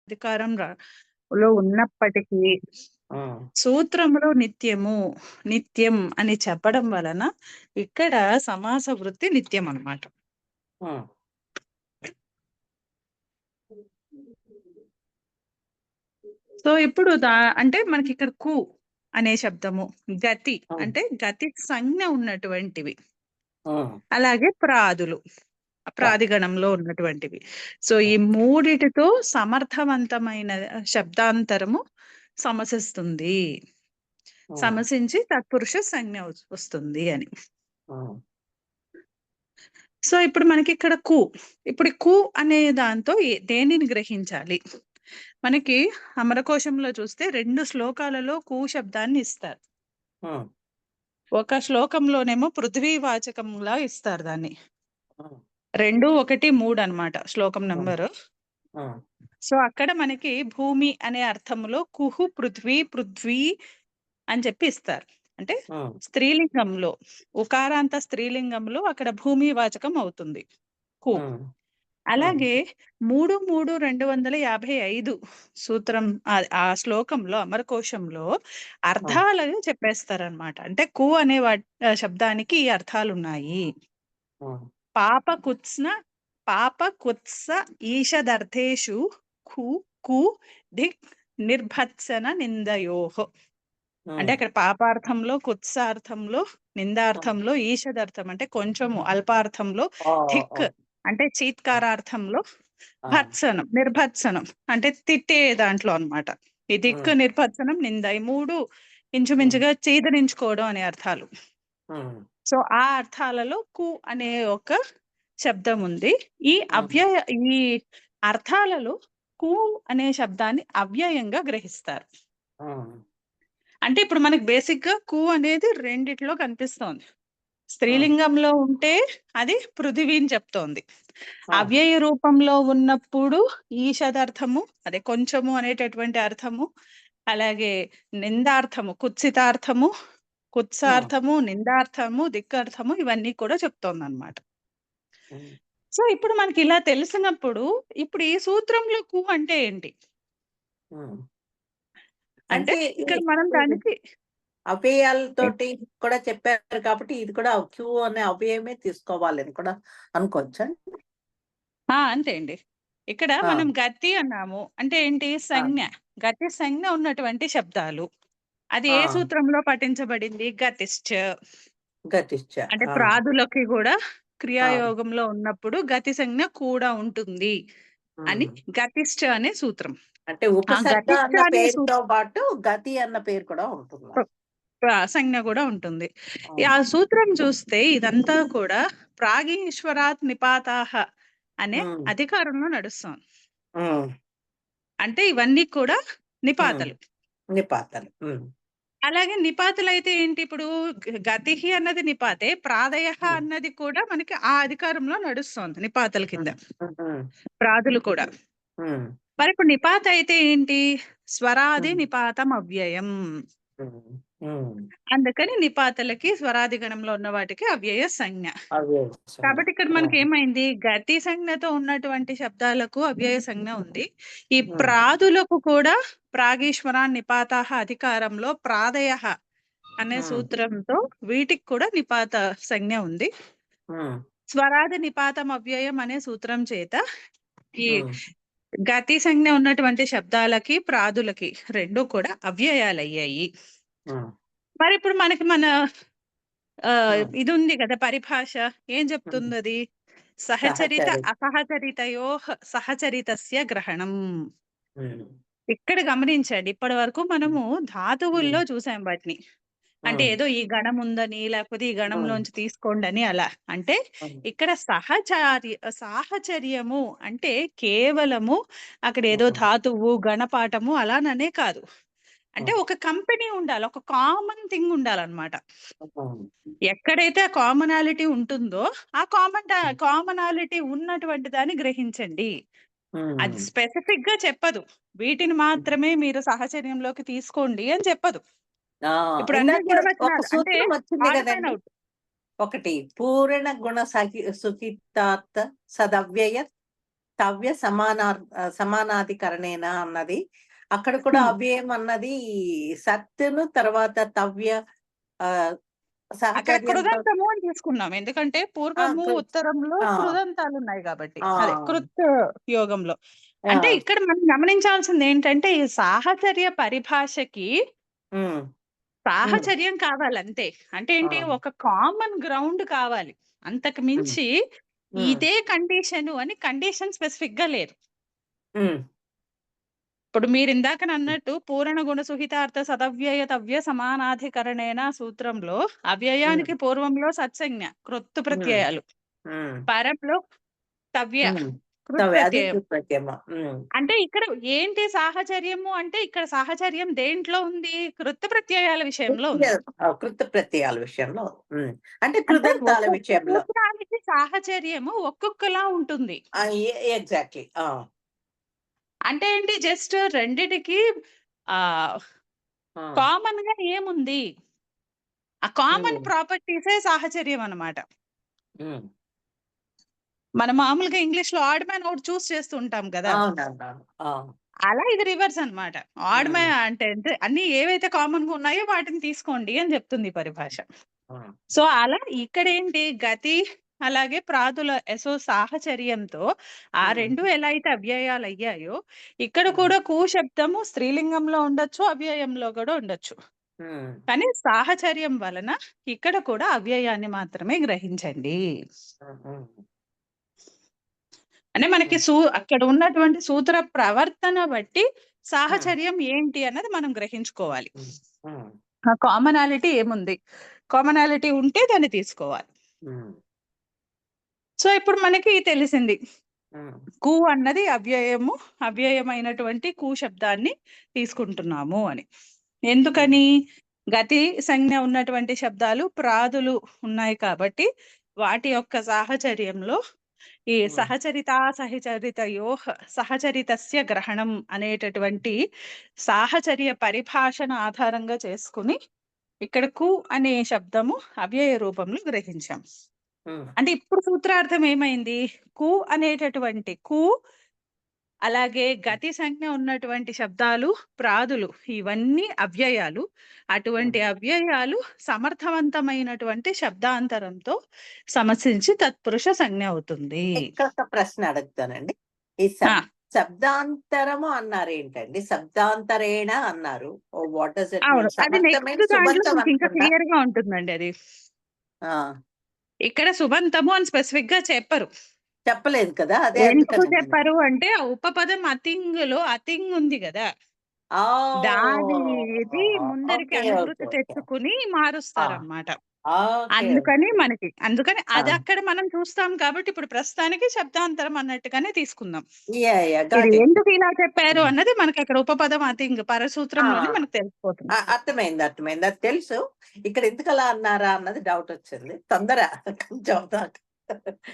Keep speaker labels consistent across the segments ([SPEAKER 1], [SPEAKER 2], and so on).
[SPEAKER 1] అధికారం లో ఉన్నప్పటికీ సూత్రములో నిత్యం అని చెప్పడం వలన ఇక్కడ సమాస వృత్తి నిత్యం అన్నమాట. సో ఇప్పుడు అంటే మనకి ఇక్కడ కు అనే శబ్దము, గతి అంటే గతి సంజ్ఞ ఉన్నటువంటివి, అలాగే ప్రాదిగణంలో ఉన్నటువంటివి. సో ఈ మూడిటితో సమర్థవంతమైన శబ్దాంతరము సమసిస్తుంది, సమసించి తత్పురుష సంజ్ఞ వస్తుంది అని. సో ఇప్పుడు మనకి ఇక్కడ ఇప్పుడు కు అనే దాంతో దేనిని గ్రహించాలి? మనకి అమరకోశంలో చూస్తే 2 శ్లోకాలలో కు శబ్దాన్ని ఇస్తారు. ఒక శ్లోకంలోనేమో పృథ్వీవాచకంలా ఇస్తారు దాన్ని. 2, 1, 3 అన్నమాట శ్లోకం నంబరు. సో అక్కడ మనకి భూమి అనే అర్థంలో కుహు పృథ్వీ అని చెప్పి ఇస్తారు. అంటే స్త్రీలింగంలో, ఉకారాంత స్త్రీలింగంలో అక్కడ భూమి వాచకం అవుతుంది కు. అలాగే 3:3:255 సూత్రం ఆ శ్లోకంలో అమరకోశంలో అర్థాలను చెప్పేస్తారనమాట. అంటే కు అనే శబ్దానికి ఈ అర్థాలు ఉన్నాయి. పాపకుత్స ఈషదర్థేషు కు ధిక్ నిర్భత్సన నిందయోహో. అంటే అక్కడ పాపార్థంలో, కుత్సార్థంలో, నిందార్థంలో, ఈషదర్థం అంటే కొంచెము, అల్పార్థంలో, ధిక్ అంటే చీత్కారార్థంలో, నిర్భత్సనం అంటే తిట్టే దాంట్లో అన్నమాట. ఈ దిక్కు, నిర్భత్సనం, నింద ఈ 3 ఇంచుమించుగా చీదరించుకోవడం అనే అర్థాలు. సో ఆ అర్థాలలో కు అనే ఒక శబ్దం ఉంది. ఈ అర్థాలలో కు అనే శబ్దాన్ని అవ్యయంగా గ్రహిస్తారు. అంటే ఇప్పుడు మనకి బేసిక్ గా కు అనేది రెండిట్లో కనిపిస్తోంది. స్త్రీలింగంలో ఉంటే అది పృథివీ అని చెప్తోంది. అవ్యయ రూపంలో ఉన్నప్పుడు ఈషదర్థము, అదే కొంచెము అనేటటువంటి అర్థము, అలాగే నిందార్థము, కుత్సార్థము, నిందార్థము, దిక్కర్థము ఇవన్నీ కూడా చెప్తోంది అన్నమాట. సో ఇప్పుడు మనకి ఇలా తెలిసినప్పుడు ఇప్పుడు ఈ సూత్రంలో కు అంటే ఏంటి అంటే ఇక్కడ మనం దానికి
[SPEAKER 2] అవ్యయాలతోటి కూడా చెప్పారు కాబట్టి ఇది కూడా క్యూ అనే అవ్యయమే తీసుకోవాలని కూడా అనుకోవచ్చా?
[SPEAKER 1] అంతే అండి. ఇక్కడ మనం గతి అన్నాము అంటే ఏంటి? సంజ్ఞ. గతి సంజ్ఞ ఉన్నటువంటి శబ్దాలు. అది ఏ సూత్రంలో పఠించబడింది? గతిశ్చ. అంటే ప్రాదులకి కూడా క్రియాయోగంలో ఉన్నప్పుడు గతి సంజ్ఞ కూడా ఉంటుంది అని గతిశ్చ అనే సూత్రం.
[SPEAKER 2] అంటే ఉపసర్గ అన్న పేరుతో పాటు గతి అన్న పేరు కూడా ఉంటుంది,
[SPEAKER 1] సంజ్ఞ కూడా ఉంటుంది. ఆ సూత్రం చూస్తే ఇదంతా కూడా ప్రాగీశ్వరాత్ నిపాతాహ అనే అధికారంలో నడుస్తుంది. అంటే ఇవన్నీ కూడా నిపాతలు. అలాగే నిపాతులు అయితే ఏంటి? ఇప్పుడు గతి అన్నది నిపాతే, ప్రాదయ అన్నది కూడా మనకి ఆ అధికారంలో నడుస్తోంది నిపాతల కింద, ప్రాదులు కూడా. మరి ఇప్పుడు నిపాత అయితే ఏంటి? స్వరాది నిపాతం అవ్యయం. అందుకని నిపాతలకి స్వరాది గణంలో ఉన్న వాటికి అవ్యయ సంజ్ఞ. కాబట్టి ఇక్కడ మనకి ఏమైంది? గతి సంజ్ఞతో ఉన్నటువంటి శబ్దాలకు అవ్యయ సంజ్ఞ ఉంది. ఈ ప్రాదులకు కూడా ప్రాగీశ్వరా నిపాతాహ అధికారంలో ప్రాదయ అనే సూత్రంతో వీటికి కూడా నిపాత సంజ్ఞ ఉంది. స్వరాది నిపాతం అవ్యయం అనే సూత్రం చేత ఈ గతి సంజ్ఞ ఉన్నటువంటి శబ్దాలకి ప్రాదులకి 2 కూడా అవ్యయాలయ్యాయి. మరి ఇప్పుడు మనకి ఇది ఉంది కదా పరిభాష, ఏం చెప్తుంది అది? సహచరిత అసహచరితయో సహచరితస్య గ్రహణం. ఇక్కడ గమనించండి, ఇప్పటి వరకు మనము ధాతువుల్లో చూసాం వాటిని. అంటే ఏదో ఈ గణం ఉందని, లేకపోతే ఈ గణంలోంచి తీసుకోండి అని అలా. అంటే ఇక్కడ సాహచర్యము అంటే కేవలము అక్కడ ఏదో ధాతువు గణపాఠము అలాననే కాదు. అంటే ఒక కంపెనీ ఉండాలి, ఒక కామన్ థింగ్ ఉండాలన్నమాట. ఎక్కడైతే ఆ కామనాలిటీ ఉంటుందో ఆ కామనాలిటీ ఉన్నటువంటి దాన్ని గ్రహించండి. అది స్పెసిఫిక్ గా చెప్పదు, వీటిని మాత్రమే మీరు సహచర్యంలోకి తీసుకోండి అని చెప్పదు. ఇప్పుడు
[SPEAKER 2] ఒకటి పూర్ణ గుణ సుఖితార్థ సదవ్యయ తవ్య సమానాధికరణేన అన్నది అక్కడ కూడా అవ్యయం అన్నది సత్తును తర్వాత తవ్య
[SPEAKER 1] అక్కడ
[SPEAKER 2] సహచర్యంతో
[SPEAKER 1] కృదంతము అని తీసుకున్నాం. ఎందుకంటే పూర్వము, ఉత్తరంలో
[SPEAKER 2] ఆ,
[SPEAKER 1] కృదంతాలు ఉన్నాయి కాబట్టి.
[SPEAKER 2] ఆ,
[SPEAKER 1] అదే కృత్ యోగంలో.
[SPEAKER 2] ఆ,
[SPEAKER 1] అంటే ఇక్కడ మనం గమనించాల్సింది ఏంటంటే ఈ సాహచర్య పరిభాషకి
[SPEAKER 2] ఉమ్,
[SPEAKER 1] సాహచర్యం కావాలంతే. అంటే
[SPEAKER 2] ఆ,
[SPEAKER 1] ఏంటి ఒక కామన్ గ్రౌండ్ కావాలి. అంతకు
[SPEAKER 2] ఉమ్,
[SPEAKER 1] మించి
[SPEAKER 2] ఉమ్,
[SPEAKER 1] ఇదే కండిషను అని కండిషన్ స్పెసిఫిక్ గా లేదు.
[SPEAKER 2] ఉమ్,
[SPEAKER 1] ఇప్పుడు మీరు ఇందాకనన్నట్టు పూరణ గుణ సుహితార్థ సదవ్యయ తవ్య సమానాధికరణేన సూత్రంలో అవ్యయానికి పూర్వంలో సత్సంజ్ఞ కృత్తు
[SPEAKER 2] ఉమ్,
[SPEAKER 1] ప్రత్యయాలు,
[SPEAKER 2] ఉమ్,
[SPEAKER 1] పరంలో తవ్య
[SPEAKER 2] ఉమ్.
[SPEAKER 1] కృత్
[SPEAKER 2] తవ్య అది
[SPEAKER 1] ప్రత్యయం.
[SPEAKER 2] ప్రత్యయము.
[SPEAKER 1] అంటే ఇక్కడ ఏంటి సాహచర్యము అంటే ఇక్కడ సాహచర్యం దేంట్లో ఉంది? కృత్ ప్రత్యయాల విషయంలో ఉంది.
[SPEAKER 2] కృత ప్రత్యయాల విషయంలో అంటే
[SPEAKER 1] అంటే
[SPEAKER 2] కృదంతాల
[SPEAKER 1] ఒక్కొక్క
[SPEAKER 2] విషయంలో
[SPEAKER 1] సూత్రానికి సాహచర్యము ఒక్కొక్కలా ఉంటుంది.
[SPEAKER 2] ఎగ్జాక్ట్లీ.
[SPEAKER 1] అంటే ఏంటి జస్ట్ రెండిటికి ఆ కామన్ గా ఏముంది? ఆ కామన్ ప్రాపర్టీసే సాహచర్యం అన్నమాట. మనం మామూలుగా ఇంగ్లీష్ లో ఆడ్ మ్యాన్ అవుట్ చూస్ చేస్తూ ఉంటాం కదా.
[SPEAKER 2] అవునవును.
[SPEAKER 1] అలా ఇది రివర్స్ అన్నమాట. ఆడ్ మ్యాన్ అంటే అన్ని ఏవైతే కామన్ గా ఉన్నాయో వాటిని తీసుకోండి అని చెప్తుంది ఈ పరిభాష. సో అలా ఇక్కడ ఏంటి గతి అలాగే ప్రాతుల సాహచర్యంతో ఆ రెండు ఎలా అయితే అవ్యయాలు అయ్యాయో ఇక్కడ కూడా కు శబ్దము స్త్రీలింగంలో ఉండొచ్చు, అవ్యయంలో కూడా ఉండొచ్చు. కానీ సాహచర్యం వలన ఇక్కడ కూడా అవ్యయాన్ని మాత్రమే గ్రహించండి. అంటే మనకి అక్కడ ఉన్నటువంటి సూత్ర ప్రవర్తన బట్టి సాహచర్యం ఏంటి అన్నది మనం గ్రహించుకోవాలి. ఆ కామనాలిటీ ఏముంది? కామనాలిటీ ఉంటే దాన్ని తీసుకోవాలి. సో ఇప్పుడు మనకి తెలిసింది కు అన్నది అవ్యయమైనటువంటి కు శబ్దాన్ని తీసుకుంటున్నాము అని. ఎందుకని? గతి సంజ్ఞ ఉన్నటువంటి శబ్దాలు ప్రాదులు ఉన్నాయి కాబట్టి వాటి యొక్క సాహచర్యంలో ఈ సహచరితస్య గ్రహణం అనేటటువంటి సాహచర్య పరిభాషను ఆధారంగా చేసుకుని ఇక్కడ కు అనే శబ్దము అవ్యయ రూపంలో గ్రహించాం. అంటే ఇప్పుడు సూత్రార్థం ఏమైంది? కు అనేటటువంటి కు అలాగే గతి సంజ్ఞ ఉన్నటువంటి శబ్దాలు ప్రాదులు ఇవన్నీ అవ్యయాలు. అటువంటి అవ్యయాలు సమర్థవంతమైనటువంటి శబ్దాంతరంతో సమసించి తత్పురుష సంజ్ఞ అవుతుంది.
[SPEAKER 2] ఇక్కడ ఒక ప్రశ్న అడుగుతానండి. ఈ శబ్దాంతరము అన్నారు ఏంటండి? శబ్దాంతరేణ అన్నారు. What does it mean?
[SPEAKER 1] అది నెక్స్ట్ దాంట్లో ఇంకా క్లియర్ గా ఉంటుందండి. అది ఇక్కడ సుబంతము అని స్పెసిఫిక్ గా చెప్పరు.
[SPEAKER 2] చెప్పలేదు కదా. అదే
[SPEAKER 1] ఎందుకు చెప్పారు అంటే ఆ ఉపపదం అతింగులో అతింగ్ ఉంది కదా, దానిది ముందరికి అనువృత్తి తెచ్చుకుని మారుస్తారన్నమాట. అందుకని అది అక్కడ మనం చూస్తాం కాబట్టి ఇప్పుడు ప్రస్తుతానికి శబ్దాంతరం అన్నట్టుగానే తీసుకుందాం. ఇది ఎందుకు ఇలా చెప్పారు అన్నది మనకి అక్కడ ఉపపదం అతింగ్ పరసూత్రంలోనే మనకు తెలిసిపోతుంది.
[SPEAKER 2] అర్థమైంది. అది తెలుసు. ఇక్కడ ఎందుకు అలా అన్నారా అన్నది డౌట్ వచ్చింది. తొందర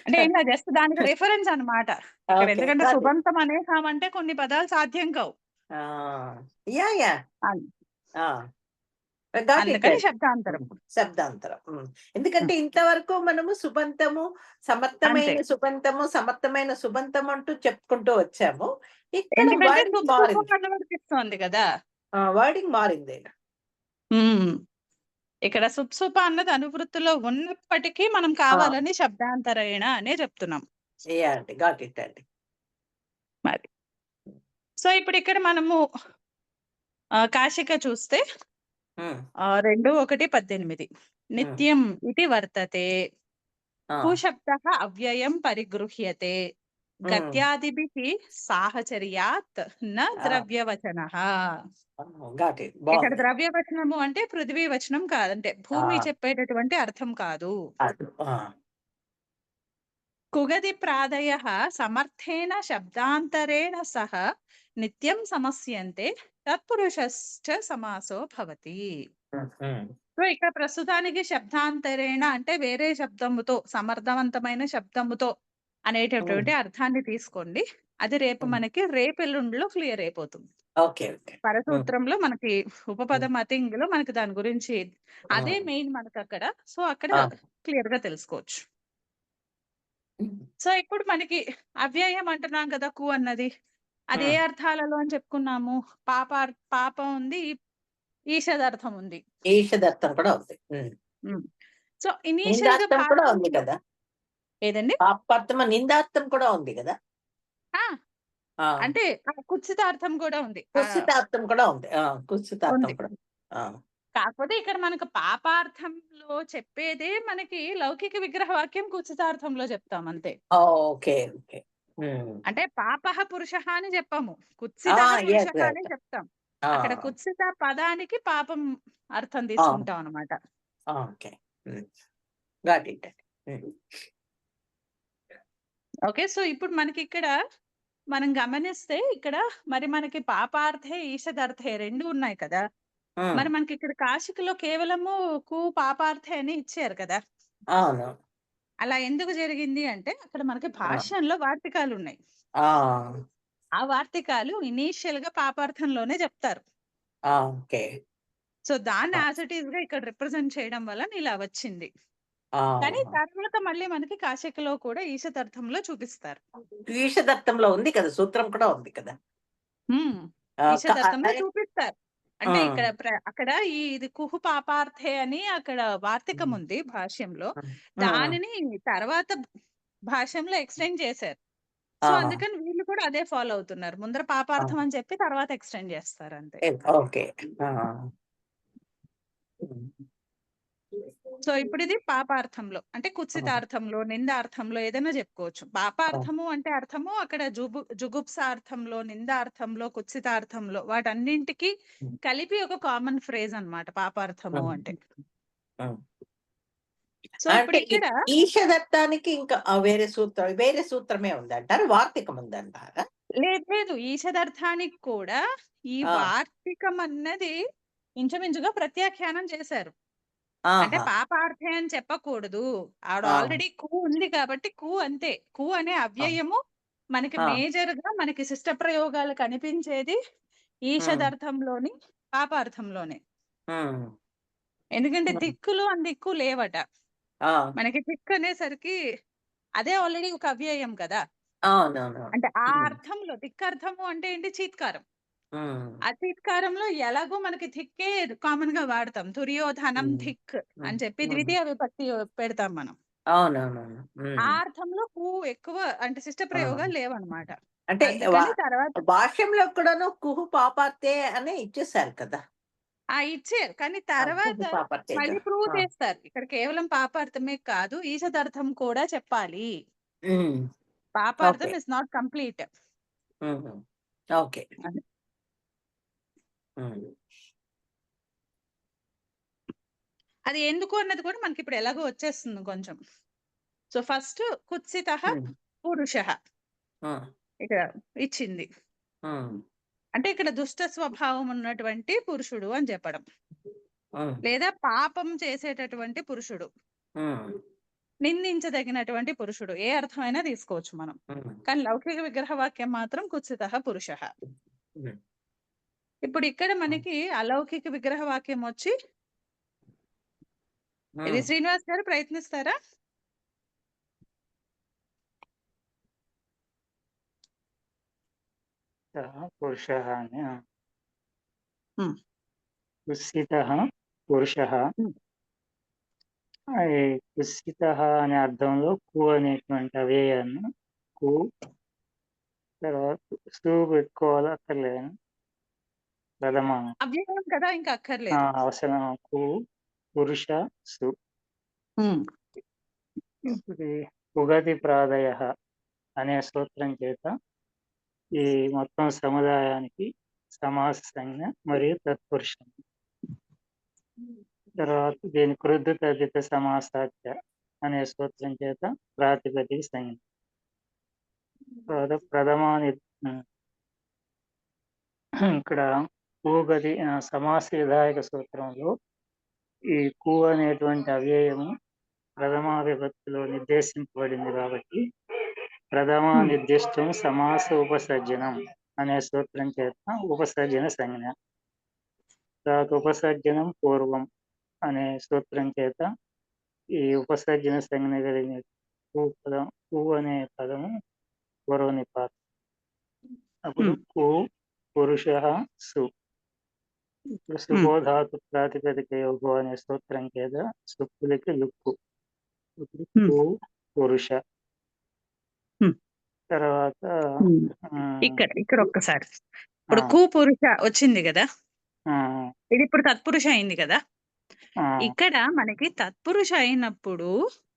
[SPEAKER 1] అంటే ఏంటో జస్ట్ దానికి రిఫరెన్స్ అన్నమాట. ఇక్కడ ఎందుకంటే సుబంతం అనేసామంటే కొన్ని పదాలు సాధ్యం కావు. అందుకని శబ్దాంతరం.
[SPEAKER 2] ఎందుకంటే ఇంతవరకు మనము సుబంతము, సమర్థమైన సుబంతం అంటూ చెప్పుకుంటూ వచ్చాము. ఇక్కడ
[SPEAKER 1] వర్తిస్తోంది కదా,
[SPEAKER 2] వర్డింగ్ మారింది.
[SPEAKER 1] ఇక్కడ సుప్సుప అన్నది అనువృత్తిలో ఉన్నప్పటికీ మనం కావాలని శబ్దాంతరేణ అనే చెప్తున్నాం. మరి సో ఇప్పుడు ఇక్కడ మనము కాశిక చూస్తే 2:1-18 నిత్యం ఇది వర్తతే కుశబ్దః అవ్యయం పరిగృహ్యతే గత్యాదిభిః సాహచర్యాత్ న ద్రవ్యవచనః. ఇక్కడ ద్రవ్యవచనము అంటే పృథ్వీ వచనం కాదంటే భూమి చెప్పేటటువంటి అర్థం కాదు. కుగది ప్రాదయః సమర్థేన శబ్దాంతరేణ సహ నిత్యం సమస్యంతే తత్పురుషశ్చ సమాసో భవతి. సో ఇక్కడ ప్రస్తుతానికి శబ్దాంతరేణ అంటే వేరే శబ్దముతో, సమర్థవంతమైన శబ్దముతో అనేటటువంటి అర్థాన్ని తీసుకోండి. అది రేపు మనకి రేపెల్లుండిలో క్లియర్ అయిపోతుంది. పరసూత్రంలో మనకి ఉపపదం అతింగ్లో మనకి దాని గురించి అదే మెయిన్ మనకు అక్కడ. సో అక్కడ క్లియర్ గా తెలుసుకోవచ్చు.
[SPEAKER 2] హ్మ్.
[SPEAKER 1] సో, ఇప్పుడు మనకి అవ్యయం అంటున్నాం కదా! కు అన్నది. అది ఏ
[SPEAKER 2] హ్మ్.
[SPEAKER 1] అర్థాలలో అని చెప్పుకున్నాము? పాపం ఉంది. ఈషదర్థం ఉంది.
[SPEAKER 2] ఈషదర్థం కూడా ఉంది. హ్మ్.
[SPEAKER 1] హ్మ్. సో, ఇనీషియల్‌గా
[SPEAKER 2] నిందార్థం కూడా ఉంది
[SPEAKER 1] భాషలో
[SPEAKER 2] కదా!
[SPEAKER 1] ఏదండి?
[SPEAKER 2] పాపార్థమ నిందార్థం కూడా ఉంది గదా!
[SPEAKER 1] ఆ!
[SPEAKER 2] ఆ!
[SPEAKER 1] అంటే కుత్సితార్థం కూడా ఉంది.
[SPEAKER 2] కుత్సితార్థం కూడా ఉంది. ఆ! కుత్సితార్థం
[SPEAKER 1] ఉంది.
[SPEAKER 2] కూడా. ఆ!
[SPEAKER 1] కాకపోతే ఇక్కడ మనకు పాపార్థంలో చెప్పేదే మనకి లౌకిక విగ్రహ వాక్యం కుత్సితార్థంలో చెప్తాం అంతే.
[SPEAKER 2] ఓకే. ఓకే. హ్మ్.
[SPEAKER 1] అంటే పాపః పురుషః అని చెప్పము.
[SPEAKER 2] ఆ!
[SPEAKER 1] కుత్సితః
[SPEAKER 2] యెస్.
[SPEAKER 1] పురుషః అనే
[SPEAKER 2] యెస్.
[SPEAKER 1] చెప్తాం.
[SPEAKER 2] ఆ!
[SPEAKER 1] అక్కడ కుత్సిత పదానికి పాపం అర్థం
[SPEAKER 2] ఆ!
[SPEAKER 1] తీసుకుంటాం అన్నమాట.
[SPEAKER 2] ఓకే. హ్మ్. Got it. హ్మ్.
[SPEAKER 1] ఓకే. సో, ఇప్పుడు మనకిక్కడ మనం గమనిస్తే ఇక్కడ మరి మనకి పాపార్థే, ఈషదర్థే 2 ఉన్నాయి కదా!
[SPEAKER 2] హ్మ్.
[SPEAKER 1] మరి మనకిక్కడ కాశికలో కేవలము పాపార్థే అని ఇచ్చారు కదా!
[SPEAKER 2] అవును.
[SPEAKER 1] అలా ఎందుకు జరిగింది అంటే అక్కడ మనకి
[SPEAKER 2] ఆ!
[SPEAKER 1] భాష్యంలో వార్తికాలున్నాయి.
[SPEAKER 2] ఆ!
[SPEAKER 1] ఆ వార్తికాలు ఇనీషియల్‌గా పాపార్థంలోనే చెప్తారు.
[SPEAKER 2] ఆ! ఓకే.
[SPEAKER 1] సో, దాన్ని
[SPEAKER 2] ఆ!
[SPEAKER 1] యాస్ ఇట్ ఈస్‌గా ఇక్కడ రిప్రజెంట్ చేయడం వలన ఇలా వచ్చింది. కానీ
[SPEAKER 2] ఆ!
[SPEAKER 1] తర్వాత మళ్ళీ మనకి కాశికలో కూడా ఈషదర్థంలో చూపిస్తారు.
[SPEAKER 2] ఈషదత్తంలో ఉంది కదా! సూత్రం కూడా ఉంది కదా!
[SPEAKER 1] హ్మ్.
[SPEAKER 2] ఆ!
[SPEAKER 1] ఈషదర్థంలో
[SPEAKER 2] అదే
[SPEAKER 1] చూపిస్తారు. అంటే
[SPEAKER 2] హ్మ్.
[SPEAKER 1] ఇక్కడ అక్కడ ఇది కుహు పాపార్థే అని అక్కడ వార్తికం
[SPEAKER 2] హ్మ్.
[SPEAKER 1] ఉంది భాష్యంలో.
[SPEAKER 2] హ్మ్. హ్మ్.
[SPEAKER 1] దానిని తర్వాత భాష్యంలో ఎక్స్‌టెండ్ చేశారు. సో,
[SPEAKER 2] ఆ!
[SPEAKER 1] అందుకని వీళ్ళు కూడా అదే ఫాలో అవుతున్నారు. ముందర
[SPEAKER 2] ఆ!
[SPEAKER 1] పాపార్థం అని చెప్పి తర్వాత ఎక్స్‌టెండ్ చేస్తారంతే.
[SPEAKER 2] ఓకే. ఆ! హ్మ్.
[SPEAKER 1] సో, ఇప్పుడిది పాపార్థంలో అంటే
[SPEAKER 2] ఆ!
[SPEAKER 1] కుత్సితార్థంలో, నిందార్థంలో ఏదైనా చెప్పుకోవచ్చు.
[SPEAKER 2] ఆ!
[SPEAKER 1] పాపార్థము అంటే అర్థము అక్కడ జుగుప్సార్థంలో, నిందార్థంలో, కుత్సితార్థంలో వాటన్నింటికి
[SPEAKER 2] హ్మ్.
[SPEAKER 1] కలిపి ఒక కామన్ ఫ్రేజ్ అన్నమాట పాపార్థము
[SPEAKER 2] హ్మ్.
[SPEAKER 1] అంటే.
[SPEAKER 2] హ్మ్.
[SPEAKER 1] సో,
[SPEAKER 2] అంటే
[SPEAKER 1] ఇప్పుడిక్కడ
[SPEAKER 2] ఈషదత్తానికి ఇంకా వేరే సూత్రమే ఉందంటారా? వార్తికం ఉందంటారా?
[SPEAKER 1] లేదు లేదు ఈషదర్థానికి కూడా ఈ
[SPEAKER 2] ఆ!
[SPEAKER 1] వార్తికం అన్నది ఇంచుమించుగా ప్రత్యాఖ్యానం చేశారు. అంటే
[SPEAKER 2] ఆహా!
[SPEAKER 1] పాపార్థే అని చెప్పకూడదు. ఆవిడ
[SPEAKER 2] ఆ!
[SPEAKER 1] ఆల్రెడీ కు ఉంది కాబట్టి కు అంతే. కు అనే
[SPEAKER 2] ఆ!
[SPEAKER 1] అవ్యయము మనకి
[SPEAKER 2] ఆ!
[SPEAKER 1] మేజర్‌గా మనకి శిష్ట ప్రయోగాలు కనిపించేది
[SPEAKER 2] హ్మ్.
[SPEAKER 1] ఈషదర్థంలోని, పాపార్థంలోనే.
[SPEAKER 2] హ్మ్.
[SPEAKER 1] ఎందుకంటే
[SPEAKER 2] హ్మ్.
[SPEAKER 1] దిక్కులు, అందిక్కు లేవట.
[SPEAKER 2] ఆ!
[SPEAKER 1] మనకి దిక్కు అనేసరికి అదే ఆల్రెడీ ఒక అవ్యయం కదా!
[SPEAKER 2] అవునవునవును.
[SPEAKER 1] అంటే ఆ
[SPEAKER 2] హ్మ్.
[SPEAKER 1] అర్థంలో దిక్కర్థము అంటే ఏంటి? చీత్కారం.
[SPEAKER 2] హ్మ్.
[SPEAKER 1] ఆ చీత్కారంలో ఎలాగో మనకి ధిక్కే కామన్‌గా వాడతాం. తుర్యోధనం
[SPEAKER 2] హ్మ్.
[SPEAKER 1] ధిక్
[SPEAKER 2] హ్మ్.
[SPEAKER 1] అని చెప్పి
[SPEAKER 2] హ్మ్.
[SPEAKER 1] ద్వితీయ విభక్తి పెడతాం మనం.
[SPEAKER 2] అవునవునవును.
[SPEAKER 1] ఆ
[SPEAKER 2] హ్మ్.
[SPEAKER 1] అర్థంలో ఎక్కువ అంటే శిష్ట
[SPEAKER 2] ఆ!
[SPEAKER 1] ప్రయోగాలు లేవన్నమాట.
[SPEAKER 2] అంటే
[SPEAKER 1] అందుకని తర్వాత
[SPEAKER 2] భాష్యంలో కూడాను కుహు పాపార్తె అనే ఇచ్చేసారు కదా!
[SPEAKER 1] ఇచ్చారు. కానీ
[SPEAKER 2] కుహు
[SPEAKER 1] తర్వాత
[SPEAKER 2] పాపార్తెగా.
[SPEAKER 1] మళ్ళీ ప్రూవ్
[SPEAKER 2] ఆ!
[SPEAKER 1] చేస్తారు. ఇక్కడ కేవలం పాపార్థమే కాదు, ఈషదర్థం కూడా చెప్పాలి.
[SPEAKER 2] హ్మ్. ఓకే.
[SPEAKER 1] పాపార్థం ఇస్ నాట్ కంప్లీట్.
[SPEAKER 2] హుహు. ఓకే.
[SPEAKER 1] అది.
[SPEAKER 2] హ్మ్.
[SPEAKER 1] అది ఎందుకు అన్నది కూడా మనకిప్పుడు ఎలాగో వచ్చేస్తుంది కొంచెం. సో, ఫస్ట్ కుత్సితః
[SPEAKER 2] హ్మ్.
[SPEAKER 1] పురుషః
[SPEAKER 2] హ్మ్.
[SPEAKER 1] ఇక్కడ ఇచ్చింది.
[SPEAKER 2] హ్మ్.
[SPEAKER 1] అంటే ఇక్కడ దుష్ట స్వభావం ఉన్నటువంటి పురుషుడు అని చెప్పడం.
[SPEAKER 2] హ్మ్.
[SPEAKER 1] లేదా పాపం చేసేటటువంటి పురుషుడు.
[SPEAKER 2] హ్మ్.
[SPEAKER 1] నిందించదగినటువంటి పురుషుడు. ఏ అర్థమైనా తీసుకోవచ్చు మనం.
[SPEAKER 2] హ్మ్.
[SPEAKER 1] కానీ లౌకిక విగ్రహ వాక్యం మాత్రం కుత్సితః పురుషః.
[SPEAKER 2] హ్మ్.
[SPEAKER 1] ఇప్పుడు ఇక్కడ
[SPEAKER 2] హ్మ్.
[SPEAKER 1] మనకి అలౌకిక విగ్రహ వాక్యం వచ్చి ఇది
[SPEAKER 2] హ్మ్.
[SPEAKER 1] శ్రీనివాస్ గారు ప్రయత్నిస్తారా?
[SPEAKER 3] सः पुरुषः అని
[SPEAKER 1] హ్మ్.
[SPEAKER 3] కుత్సితः పురుషः
[SPEAKER 1] హ్మ్.
[SPEAKER 3] ఈ కుత్సితः అనే అర్థంలో కు అనేటువంటి అవ్యయాన్ని కు తర్వాత సు పెట్టుకోవాలా అక్కర్లేదని ప్రథమ
[SPEAKER 1] అవ్యయం కదా! ఇంకా అక్కర్లేదు.
[SPEAKER 3] అవసరం కు పురుష సు
[SPEAKER 1] హ్మ్.
[SPEAKER 3] ఇప్పుడు ఉగతి ప్రాదయ అనే సూత్రం చేత ఈ మొత్తం సముదాయానికి సమాస సంజ్ఞ మరియు తత్పురుషం తర్వాత దీని కృద్ధ తద్దిత సమాసాధ్య అనే సూత్రం చేత ప్రాతిపదిక సంజ్ఞ తర్వాత ప్రథమాని ఇక్కడ కూగది సమాస విధాయక సూత్రంలో ఈ కు అనేటువంటి అవ్యయము ప్రథమా విభక్తిలో నిర్దేశింపబడింది కాబట్టి ప్రథమా
[SPEAKER 1] హ్మ్.
[SPEAKER 3] నిర్దిష్టం సమాస ఉపసర్జనం అనే సూత్రం చేత ఉపసర్జన సంజ్ఞ తర్వాత ఉపసర్జనం పూర్వం అనే సూత్రం చేత ఈ ఉపసర్జన సంజ్ఞ కలిగిన కు అనే పదము పూర్వ నిపాతం. అప్పుడు కు పురుష సు. ఇప్పుడు సుబోధాతు ప్రాతిపదిక యోగో అనే సూత్రం కింద సుక్కులకి లుక్కు. ఇప్పుడు కు పురుష. తర్వాత
[SPEAKER 1] ఇక్కడ ఒక్కసారి ఇప్పుడు కు పురుష వచ్చింది కదా, ఇది ఇప్పుడు తత్పురుష అయింది కదా. ఇక్కడ మనకి తత్పురుష అయినప్పుడు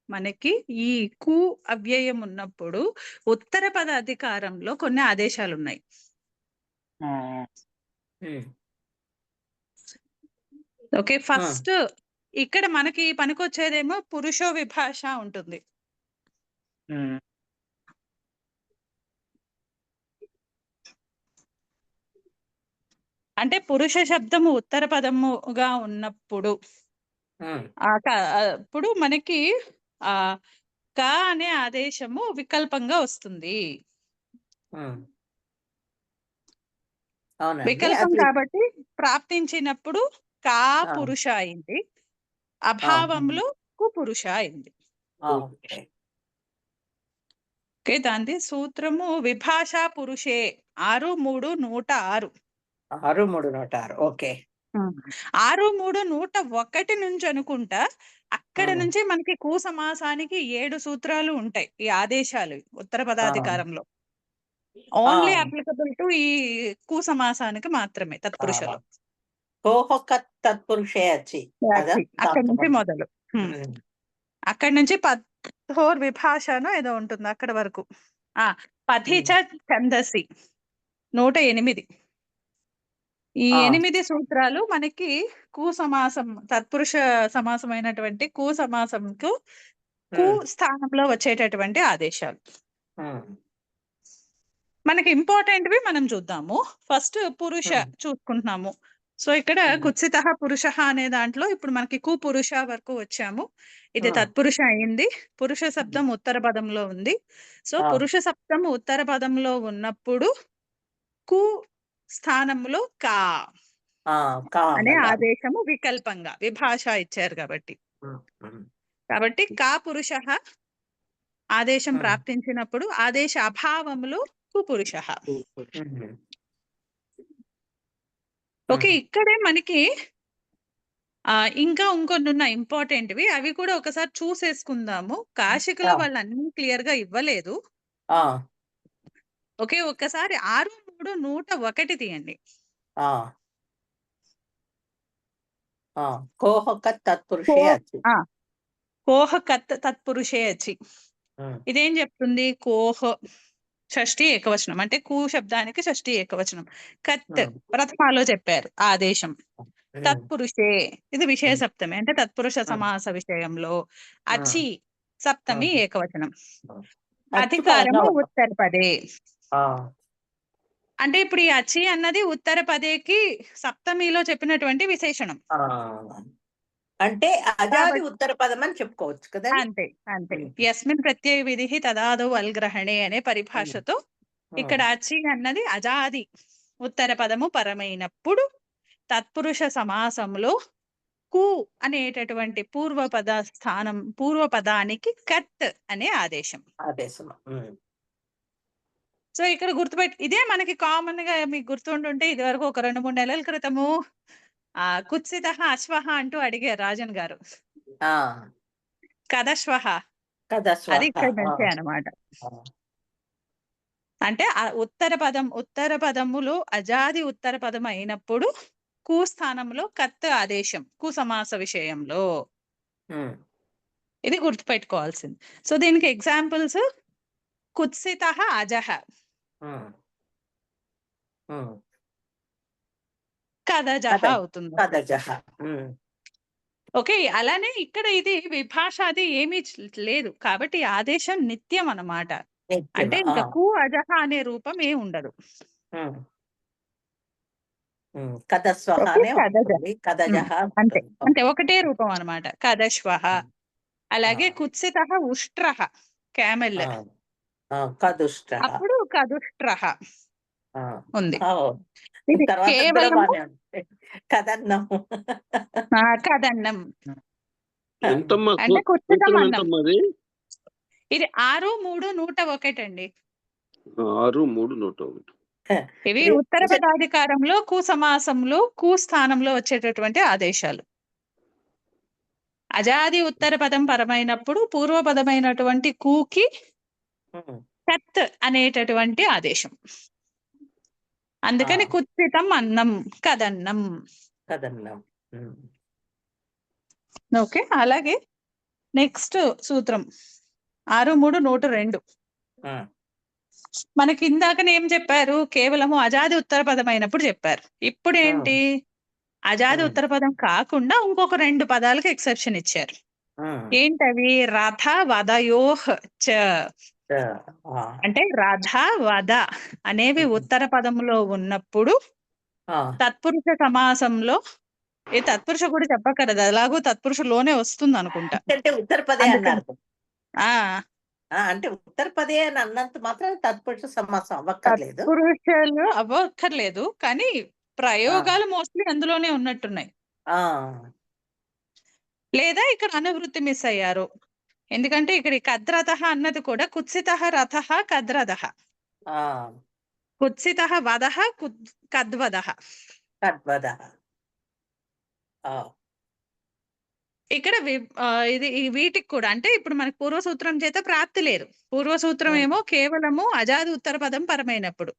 [SPEAKER 1] మనకి ఈ కు అవ్యయం ఉన్నప్పుడు ఉత్తర పద అధికారంలో కొన్ని ఆదేశాలు ఉన్నాయి. ఓకే, ఫస్ట్ ఇక్కడ మనకి పనికొచ్చేదేమో పురుషో విభాష ఉంటుంది. అంటే పురుష శబ్దము ఉత్తర పదముగా ఉన్నప్పుడు అప్పుడు మనకి ఆ క అనే ఆదేశము వికల్పంగా వస్తుంది. వికల్పం కాబట్టి ప్రాప్తించినప్పుడు కా పురుష అయింది, అభావంలో కు పురుష అయింది. ఓకే, దాని సూత్రము విభాషా పురుషే 6-3-106.
[SPEAKER 2] 6-3-106. ఓకే,
[SPEAKER 1] 6-3-101 నుంచి అనుకుంటా. అక్కడ నుంచి మనకి కు సమాసానికి 7 సూత్రాలు ఉంటాయి. ఈ ఆదేశాలు ఉత్తర పదాధికారంలో ఓన్లీ అప్లికబుల్ టు ఈ కు సమాసానికి మాత్రమే తత్పురుషలో.
[SPEAKER 2] తత్పురుషే వచ్చి
[SPEAKER 1] అక్కడ నుంచి మొదలు, అక్కడ నుంచి పథోర్ విభాషను ఏదో ఉంటుంది అక్కడ వరకు. పథిచ ఛందసి 108. ఈ 8 సూత్రాలు మనకి కు సమాసం, తత్పురుష సమాసమైనటువంటి కు సమాసంకు కు స్థానంలో వచ్చేటటువంటి ఆదేశాలు. మనకి ఇంపార్టెంట్వి మనం చూద్దాము. ఫస్ట్ పురుష చూసుకుంటున్నాము. సో ఇక్కడ కుత్సిత పురుష అనే దాంట్లో ఇప్పుడు మనకి కు పురుష వరకు వచ్చాము. ఇది తత్పురుష అయింది. పురుష శబ్దం ఉత్తర పదంలో ఉంది. సో పురుష శబ్దం ఉత్తర పదంలో ఉన్నప్పుడు కు స్థానంలో కా అనే ఆదేశము వికల్పంగా విభాష ఇచ్చారు కాబట్టి కా పురుష ఆదేశం ప్రాప్తించినప్పుడు ఆదేశ అభావములు కు పురుష. ఓకే, ఇక్కడే మనకి ఇంకా ఇంకొన్ని ఉన్నాయి ఇంపార్టెంట్వి, అవి కూడా ఒకసారి చూసేసుకుందాము. కాశికలో వాళ్ళు అన్ని క్లియర్ గా ఇవ్వలేదు. ఓకే, ఒక్కసారి 6-3-101 తీయండి. కోహ కత్ తత్పురుషే వచ్చి ఇదేం చెప్తుంది? కోహ షష్ఠి ఏకవచనం, అంటే కు శబ్దానికి షష్ఠి ఏకవచనం. కత్ ప్రథమాలో చెప్పారు ఆదేశం. తత్పురుషే ఇది విషయ సప్తమి, అంటే తత్పురుష సమాస విషయంలో. అచి సప్తమి ఏకవచనం. అధికారము ఉత్తర పదే. అంటే ఇప్పుడు ఈ అచి అన్నది ఉత్తర పదేకి సప్తమిలో చెప్పినటువంటి విశేషణం.
[SPEAKER 2] అంటే అజాది ఉత్తర పదం అని చెప్పుకోవచ్చు కదా.
[SPEAKER 1] అంతే. యస్మిన్ ప్రత్యయ విధి తదాదో అల్గ్రహణే అనే పరిభాషతో ఇక్కడ అచి అన్నది అజాది ఉత్తర పదము పరమైనప్పుడు తత్పురుష సమాసంలో కు అనేటటువంటి పూర్వ పదానికి కత్ అనే ఆదేశం. సో ఇక్కడ ఇదే మనకి కామన్ గా మీకు గుర్తుంటుంటే ఇది వరకు ఒక 2-3 నెలల క్రితము కుత్సిత అశ్వహ అంటూ అడిగారు రాజన్ గారు. కదశ్వహ అది ఇక్కడ నుంచే అన్నమాట. అంటే ఉత్తర పదములు అజాది ఉత్తర పదం అయినప్పుడు కు స్థానంలో కత్ ఆదేశం కు సమాస విషయంలో. ఇది గుర్తుపెట్టుకోవాల్సింది. సో దీనికి ఎగ్జాంపుల్స్ కుత్సిత అజహ, కదజహ అవుతుంది. ఓకే, అలానే ఇక్కడ ఇది విభాషాది ఏమీ లేదు కాబట్టి ఆదేశం నిత్యం అన్నమాట. అంటే ఇంకా కు అజహ అనే రూపం ఏ ఉండదు. అంటే ఒకటే రూపం అన్నమాట, కదశ్వహ. అలాగే కుత్సిత ఉష్ట్రహ క్యామెల్, అప్పుడు కదుష్ట్రహ ఉంది. కేవలం కదన్నం అంటే కుత్సితం అన్నం. ఇది 6, 3, 101 అండి.
[SPEAKER 4] 6, 3, 101.
[SPEAKER 1] ఇవి
[SPEAKER 2] ఇది
[SPEAKER 1] ఉత్తర పదాధికారంలో కు సమాసంలో కు స్థానంలో వచ్చేటటువంటి ఆదేశాలు. అజాది ఉత్తర పదం పరమైనప్పుడు పూర్వపదమైనటువంటి కూకి
[SPEAKER 2] ఉమ్,
[SPEAKER 1] కత్ అనేటటువంటి ఆదేశం. అందుకని
[SPEAKER 2] ఆ.
[SPEAKER 1] కుత్సితం అన్నం కదన్నం.
[SPEAKER 2] కదన్నం. ఉమ్,
[SPEAKER 1] ఓకే. అలాగే నెక్స్ట్ సూత్రం 6, 3, 102.
[SPEAKER 2] ఉమ్,
[SPEAKER 1] మనకి ఇందాకనే ఏం చెప్పారు? కేవలము అజాది ఉత్తర పదం అయినప్పుడు చెప్పారు. ఇప్పుడు ఏంటి? అజాది
[SPEAKER 2] ఉమ్,
[SPEAKER 1] ఉత్తర పదం కాకుండా ఇంకొక 2 పదాలకు ఎక్సెప్షన్ ఇచ్చారు.
[SPEAKER 2] ఉమ్,
[SPEAKER 1] ఏంటవి? రథ వదయోహ్ చ.
[SPEAKER 2] ఆ,
[SPEAKER 1] అంటే రథ వద అనేవి
[SPEAKER 2] ఉమ్,
[SPEAKER 1] ఉత్తర పదములో ఉన్నప్పుడు
[SPEAKER 2] ఆ,
[SPEAKER 1] తత్పురుష సమాసంలో, ఈ తత్పురుష కూడా చెప్పకూడదు, అలాగూ తత్పురుషలోనే వస్తుంది అనుకుంటా.
[SPEAKER 2] అంటే ఉత్తర పదే
[SPEAKER 1] అందుకని
[SPEAKER 2] అన్నారు.
[SPEAKER 1] ఆ
[SPEAKER 2] అంటే ఉత్తర పదే అని అన్నంత మాత్రం తత్పురుష సమాసం అవ్వక్కర్లేదు.
[SPEAKER 1] తత్పురుషాలు అవ్వక్కర్లేదు, కానీ
[SPEAKER 2] ఆ,
[SPEAKER 1] ప్రయోగాలు మోస్ట్లీ అందులోనే ఉన్నట్టున్నాయి.
[SPEAKER 2] ఆ,
[SPEAKER 1] లేదా ఇక్కడ అనువృత్తి మిస్ అయ్యారు. ఎందుకంటే ఇక్కడ ఈ కద్రథ అన్నది కూడా కుత్సిత రథ కద్రథ,
[SPEAKER 2] ఆ,
[SPEAKER 1] కుత్సిత వద కద్వద.
[SPEAKER 2] తద్వద. ఆ,
[SPEAKER 1] ఇక్కడ ఇది ఈ వీటికి కూడా అంటే ఇప్పుడు మనకు పూర్వసూత్రం చేత ప్రాప్తి లేదు. పూర్వసూత్రం
[SPEAKER 2] ఉమ్,
[SPEAKER 1] ఏమో కేవలము అజాది ఉత్తర పదం పరమైనప్పుడు.